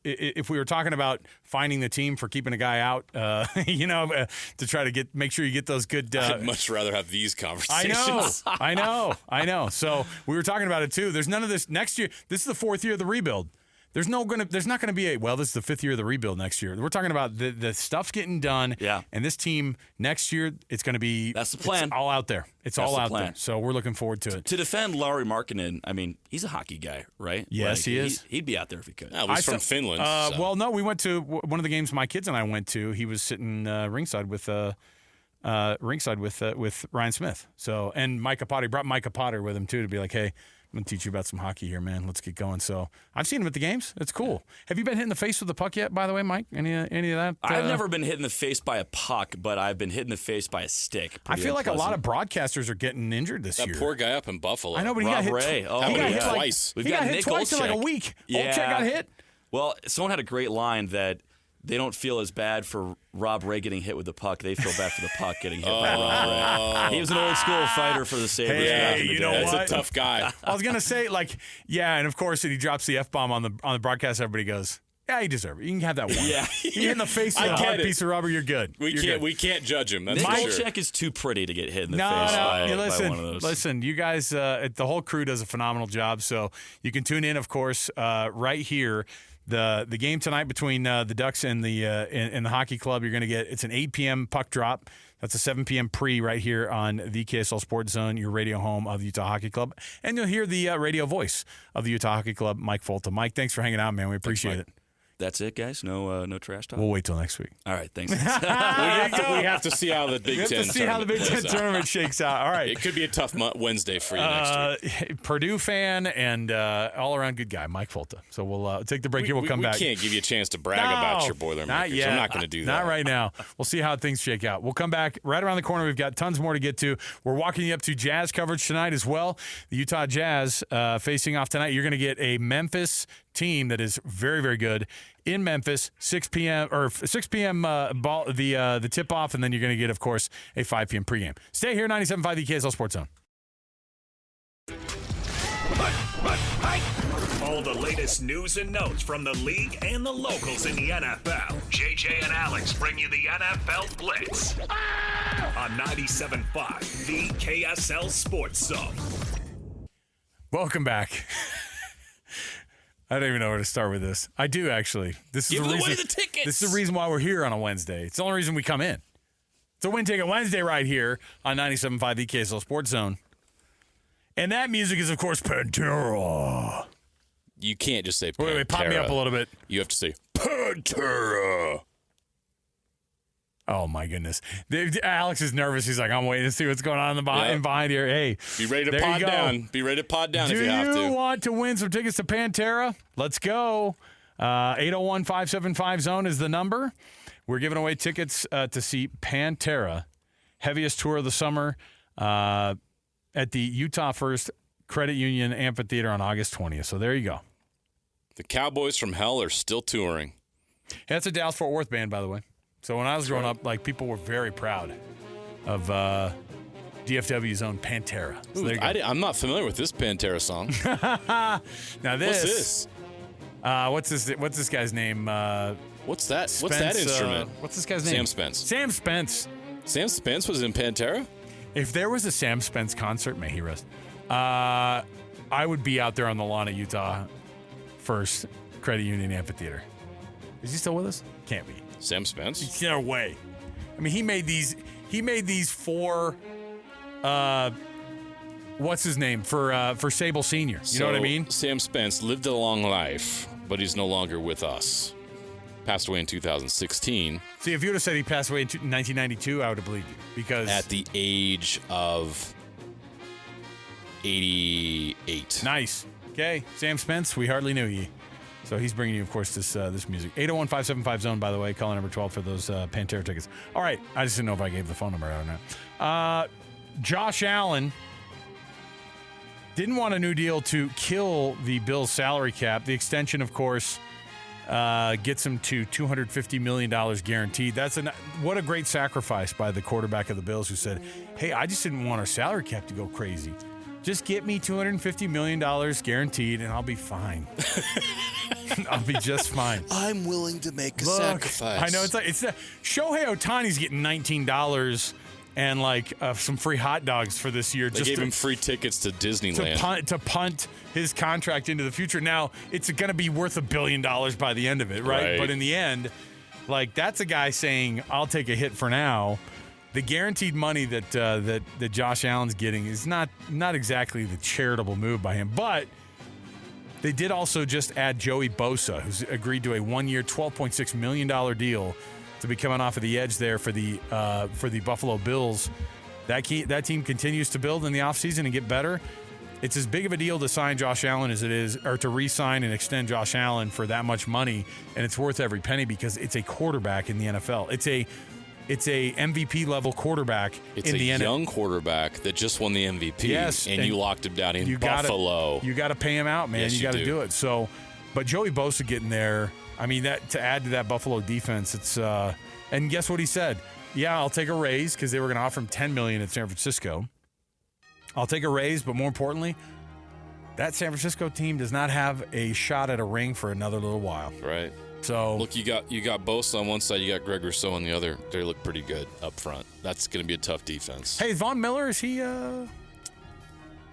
If we were talking about finding the team for keeping a guy out, to try to make sure you get those good. I'd much rather have these conversations. I know. So we were talking about it too. There's none of this next year. This is the 4th year of the rebuild. There's not going to be this is the 5th year of the rebuild next year. We're talking about the stuff's getting done. Yeah. And this team next year, it's going to be. That's the plan. It's all out there. It's That's all the out plan. there. So we're looking forward to it. To defend Lauri Markkanen, I mean, he's a hockey guy, right? Yes, he is. He'd be out there if he could. No, he's from Finland. so. Well, no, we went to one of the games my kids and I went to. He was sitting ringside with Ryan Smith. So, and Micah Potter. He brought Micah Potter with him too to be like, hey, I'm gonna teach you about some hockey here, man. Let's get going. So I've seen him at the games. It's cool. Have you been hit in the face with the puck yet? By the way, Mike, any of that? I've never been hit in the face by a puck, but I've been hit in the face by a stick. I feel like a lot of broadcasters are getting injured this that year. poor guy up in Buffalo. I know, but he Rob got hit. Ray. Oh, he got yeah. hit Twice. We've he got got hit Nick twice in like a Olczyk. week. Yeah. Olczyk got hit. Well, someone had a great line that they don't feel as bad for Rob Ray getting hit with the puck. They feel bad for the puck getting hit by Rob Ray. He was an old school fighter for the Sabres back in the you day. know That's what? a tough guy. I was gonna say and of course, if he drops the F-bomb on the broadcast, everybody goes, yeah, you deserve it. You can have that one. Yeah. You hit in the face with I a get hard it. piece of rubber, you're good. We can't judge him. That's Nick for sure. Olczyk is too pretty to get hit in the No, face by listen, one of those. listen. You guys, the whole crew does a phenomenal job. So you can tune in, of course, right here. The game tonight between the Ducks and the hockey club. You're going to get it's an 8 p.m. puck drop. That's a 7 p.m. pre right here on the KSL Sports Zone, your radio home of the Utah Hockey Club, and you'll hear the radio voice of the Utah Hockey Club, Mike Folta. Mike, thanks for hanging out, man. We appreciate it. That's it, guys? No trash talk? We'll wait till next week. All right, thanks. We have to see how the Big We have Ten to see how the Big Ten plays out. tournament shakes out. All right. It could be a tough Wednesday for you next week. Purdue fan and all-around good guy, Mike Folta. So we'll take the break here. We'll come back. We can't give you a chance to brag about your Boilermakers. Not yet. I'm not going to do that. Not right now. We'll see how things shake out. We'll come back right around the corner. We've got tons more to get to. We're walking you up to Jazz coverage tonight as well. The Utah Jazz facing off tonight. You're going to get a Memphis team that is very, very good in Memphis. 6 p.m. Ball the tip off, and then you're going to get, of course, a 5 p.m. pregame. Stay here, 97.5 the KSL Sports Zone. All the latest news and notes from the league and the locals in the NFL. JJ and Alex bring you the NFL Blitz on 97.5, the KSL Sports Zone. Welcome back. I don't even know where to start with this. I do, actually. This is Give the away reason, the tickets. This is the reason why we're here on a Wednesday. It's the only reason we come in. It's a Win Ticket Wednesday right here on 97.5, the KSL Sports Zone. And that music is, of course, Pantera. You can't just say Pantera. Wait, pop me up a little bit. You have to say Pantera. Oh, my goodness. Alex is nervous. He's like, I'm waiting to see what's going on in the behind here. Hey, be ready to pod down. Be ready to pod down if you have to. Do you want to win some tickets to Pantera? Let's go. 801-575 zone is the number. We're giving away tickets to see Pantera, heaviest tour of the summer, at the Utah First Credit Union Amphitheater on August 20th. So there you go. The Cowboys from Hell are still touring. That's a Dallas-Fort Worth band, by the way. So when I was growing up, people were very proud of DFW's own Pantera. So there you go. I'm not familiar with this Pantera song. Now this. What's this? What's this guy's name? What's that? Spence, What's that instrument? What's this guy's name? Sam Spence. Sam Spence. Sam Spence was in Pantera? If there was a Sam Spence concert, may he rest, I would be out there on the lawn at Utah First Credit Union Amphitheater. Is he still with us? Can't be. Sam Spence? No way. I mean, he made these for what's his name for Sable Senior. You know what I mean? Sam Spence lived a long life, but he's no longer with us. Passed away in 2016. See, if you would have said he passed away in 1992, I would have believed you because at the age of 88. Nice. Okay, Sam Spence, we hardly knew ye. So he's bringing you, of course, this music. 801-575 zone, by the way, caller number 12 for those Pantera tickets. All right, I just didn't know if I gave the phone number out or not. Josh Allen didn't want a new deal to kill the Bills' salary cap. The extension, of course, gets him to $250 million guaranteed. What a great sacrifice by the quarterback of the Bills who said, hey, I just didn't want our salary cap to go crazy. Just get me $250 million guaranteed, and I'll be fine. I'll be just fine. I'm willing to make a sacrifice. I know it's Shohei Ohtani's getting $19 and some free hot dogs for this year. They gave him free tickets to Disneyland to punt his contract into the future. Now it's going to be worth $1 billion by the end of it, right? But in the end, that's a guy saying, "I'll take a hit for now." The guaranteed money that Josh Allen's getting is not exactly the charitable move by him, but they did also just add Joey Bosa, who's agreed to a 1-year, $12.6 million deal to be coming off of the edge there for the Buffalo Bills. That team continues to build in the offseason and get better. It's as big of a deal to sign Josh Allen as it is, or to re-sign and extend Josh Allen for that much money, and it's worth every penny because it's a quarterback in the NFL. It's a MVP level quarterback it's in the NFL. It's a young quarterback that just won the MVP. Yes, and you locked him down in Buffalo. You got to pay him out, man. Yes, you got to do it. So, but Joey Bosa getting there, I mean, that to add to that Buffalo defense, it's and guess what he said? Yeah, I'll take a raise because they were going to offer him $10 million at San Francisco. I'll take a raise, but more importantly, that San Francisco team does not have a shot at a ring for another little while. Right. So look, you got Bosa on one side, you got Greg Rousseau on the other. They look pretty good up front. That's going to be a tough defense. Hey, Von Miller, is he?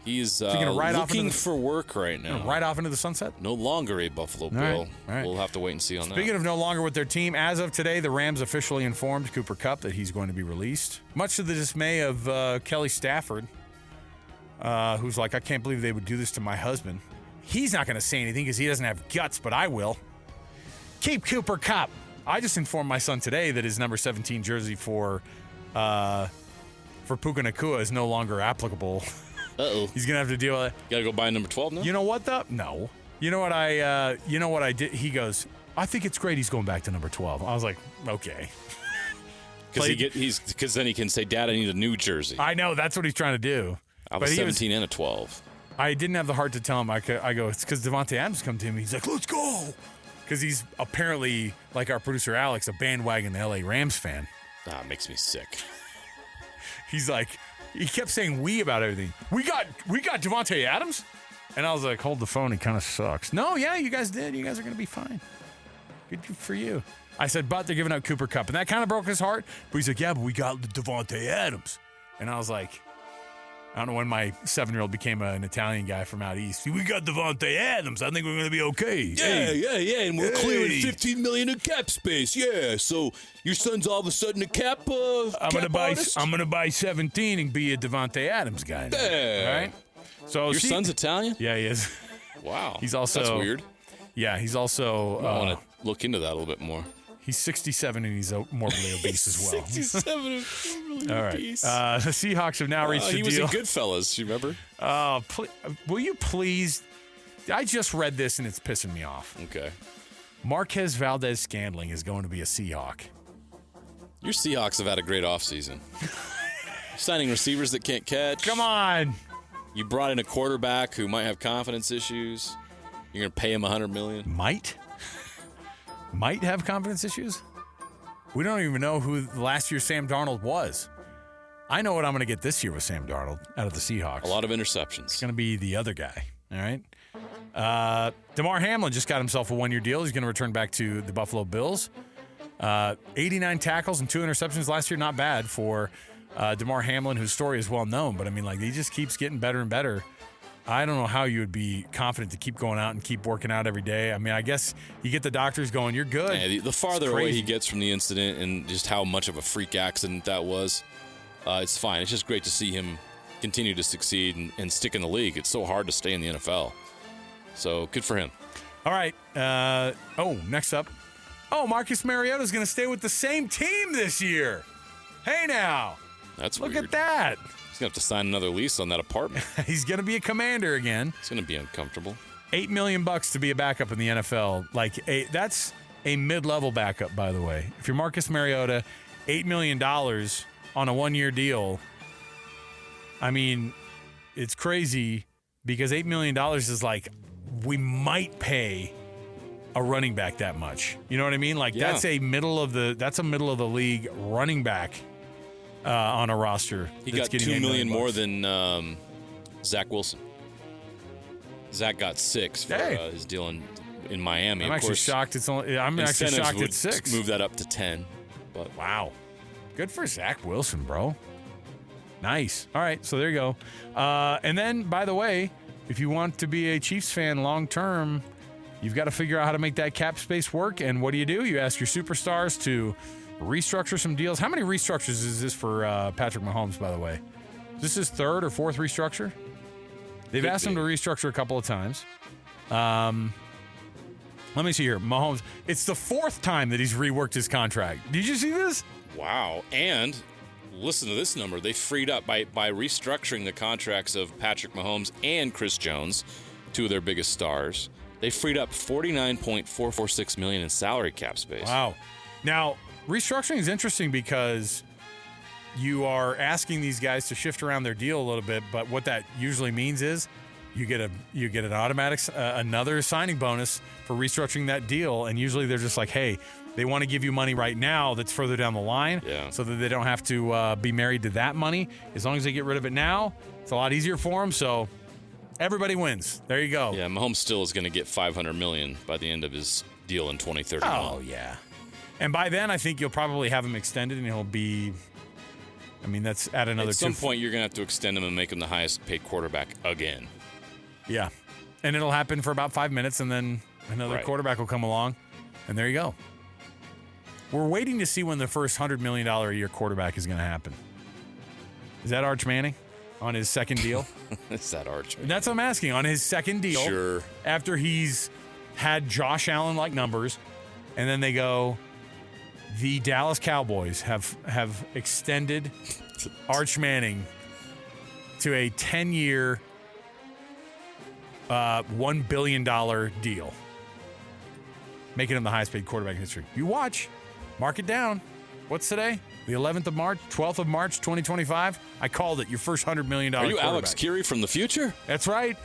He's looking for work right now. Right off into the sunset? No longer a Buffalo Bill. All right. We'll have to wait and see on that. Speaking of no longer with their team, as of today, the Rams officially informed Cooper Kupp that he's going to be released. Much to the dismay of Kelly Stafford, who's like, I can't believe they would do this to my husband. He's not going to say anything because he doesn't have guts, but I will. Keep Cooper Kupp. I just informed my son today that his number 17 jersey for Puka Nacua is no longer applicable. Uh-oh. He's gonna have to deal with it. Gotta go buy number 12 now? You know what though? No. You know what I did? He goes, I think it's great he's going back to number 12. I was like, okay. Because then he can say, Dad, I need a new jersey. I know, that's what he's trying to do. I was 17 and a 12. I didn't have the heart to tell him. I go, it's because Devontae Adams come to him. He's like, let's go. Because he's apparently, like our producer Alex, a bandwagon LA Rams fan. It makes me sick. He's like, he kept saying we about everything. We got Devontae Adams? And I was like, hold the phone. It kind of sucks. No, yeah, you guys did. You guys are going to be fine. Good for you. I said, but they're giving out Cooper Kupp. And that kind of broke his heart. But he's like, yeah, but we got Devontae Adams. And I was like, I don't know when my 7-year-old became an Italian guy from out east. We got Devontae Adams. I think we're going to be okay. Yeah. And we're clearing $15 million in cap space. Yeah. So your son's all of a sudden a cap. I'm artist? gonna buy 17 and be a Devontae Adams guy. Yeah. All right. So Your son's Italian? Yeah, he is. Wow. He's also That's weird. Yeah, he's also. I want to look into that a little bit more. He's 67 and he's morbidly obese as well. 67 and morbidly All right. obese. The Seahawks have now reached a He was deal. in Goodfellas. You remember? Will you please? I just read this and it's pissing me off. Okay. Marquez Valdez-Scantling is going to be a Seahawk. Your Seahawks have had a great offseason. Signing receivers that can't catch. Come on. You brought in a quarterback who might have confidence issues. You're going to pay him $100 million. Might have confidence issues? We don't even know who last year Sam Darnold was. I know what I'm going to get this year with Sam Darnold out of the Seahawks. A lot of interceptions. It's going to be the other guy. All right. DeMar Hamlin just got himself a 1-year deal. He's going to return back to the Buffalo Bills. 89 tackles and 2 interceptions last year. Not bad for DeMar Hamlin, whose story is well known. But, I mean, like, he just keeps getting better and better. I don't know how you would be confident to keep going out and keep working out every day. I mean, I guess you get the doctors going, you're good. Yeah, the farther away he gets from the incident and just how much of a freak accident that was, it's fine. It's just great to see him continue to succeed and stick in the league. It's so hard to stay in the NFL. So good for him. All right. Next up. Oh, Marcus Mariota's going to stay with the same team this year. Hey, now. That's Look weird. at that. He's going to have to sign another lease on that apartment. He's going to be a commander again. It's going to be uncomfortable. $8 million to be a backup in the NFL. That's a mid-level backup, by the way. If you're Marcus Mariota, $8 million on a 1-year deal. I mean, it's crazy because $8 million is like we might pay a running back that much. You know what I mean? Like that's a middle of the league running back on a roster. He got $2 million more than Zach Wilson. Zach got 6 for his deal in Miami. I'm actually shocked. I'm actually shocked it's 6. Move that up to 10. But wow, good for Zach Wilson, bro. Nice. All right, so there you go. And then, by the way, if you want to be a Chiefs fan long term, you've got to figure out how to make that cap space work. And what do? You ask your superstars to restructure some deals. How many restructures is this for Patrick Mahomes, by the way? Is this his 3rd or 4th restructure? They've asked him to restructure a couple of times. Let me see here. Mahomes, it's the 4th time that he's reworked his contract. Did you see this? Wow. And listen to this number. They freed up by restructuring the contracts of Patrick Mahomes and Chris Jones, 2 of their biggest stars. They freed up $49.446 million in salary cap space. Wow. Now, restructuring is interesting because you are asking these guys to shift around their deal a little bit, but what that usually means is you get an automatic another signing bonus for restructuring that deal, and usually they're just like, hey, they want to give you money right now that's further down the line so that they don't have to be married to that money. As long as they get rid of it now, it's a lot easier for them, so everybody wins. There you go. Yeah, Mahomes still is going to get $500 million by the end of his deal in 2031. Oh, yeah. And by then, I think you'll probably have him extended, and he'll be, I mean, that's at another At some point, you're going to have to extend him and make him the highest paid quarterback again. Yeah. And it'll happen for about 5 minutes, and then another quarterback will come along, and there you go. We're waiting to see when the first $100 million a year quarterback is going to happen. Is that Arch Manning on his second deal? Is that Arch Manning? That's what I'm asking. On his second deal. Sure. After he's had Josh Allen-like numbers, and then they go, the Dallas Cowboys have extended Arch Manning to a 10-year, $1 billion deal, making him the highest-paid quarterback in history. You watch. Mark it down. What's today? The 11th of March, 12th of March, 2025. I called it. Your first $100 million Are you quarterback. Alex Kirry from the future? That's right.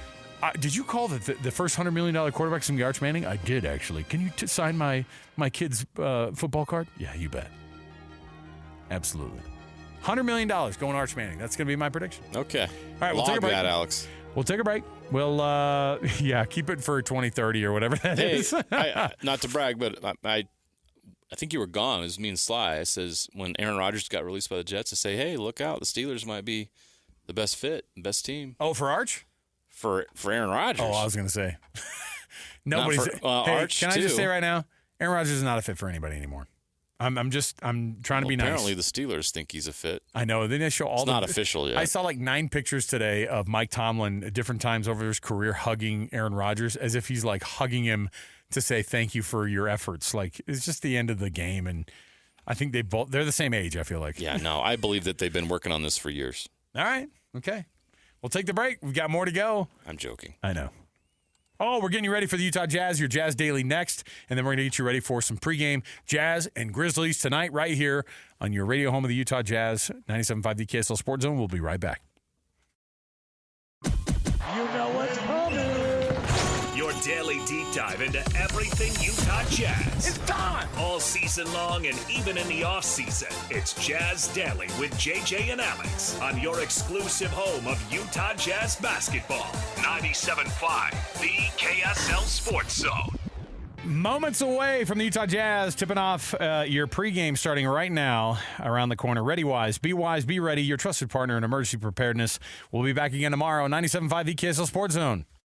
Did you call the first $100 million quarterback from the Arch Manning? I did, actually. Can you sign my kid's football card? Yeah, you bet. Absolutely. $100 million going Arch Manning. That's going to be my prediction. Okay. All right, we'll take a break. Alex. We'll take a break. We'll, keep it for 2030 or whatever that Hey, is. not to brag, but I think you were gone. It was me and Sly. I says when Aaron Rodgers got released by the Jets, I say, hey, look out. The Steelers might be the best fit, best team. Oh, for Arch? For Aaron Rodgers. Oh, I was going to say. Nobody's. Not for, hey, Arch, can I too. just say right now, Aaron Rodgers is not a fit for anybody anymore. I'm trying to be nice. Apparently, the Steelers think he's a fit. I know. They didn't show all It's not official yet. I saw like 9 pictures today of Mike Tomlin at different times over his career hugging Aaron Rodgers as if he's like hugging him to say thank you for your efforts. Like it's just the end of the game, and I think they're the same age. I feel like. Yeah, no, I believe that they've been working on this for years. All right. Okay. We'll take the break. We've got more to go. I'm joking. I know. Oh, we're getting you ready for the Utah Jazz, your Jazz Daily next. And then we're going to get you ready for some pregame Jazz and Grizzlies tonight right here on your radio home of the Utah Jazz, 97.5 the KSL Sports Zone. We'll be right back. Your daily deep dive into everything Utah Jazz. It's time! All season long and even in the off-season. It's Jazz Daily with JJ and Alex on your exclusive home of Utah Jazz basketball. 97.5, the KSL Sports Zone. Moments away from the Utah Jazz, tipping off your pregame starting right now around the corner. ReadyWise, be wise, be ready. Your trusted partner in emergency preparedness. We'll be back again tomorrow. 97.5 the KSL Sports Zone.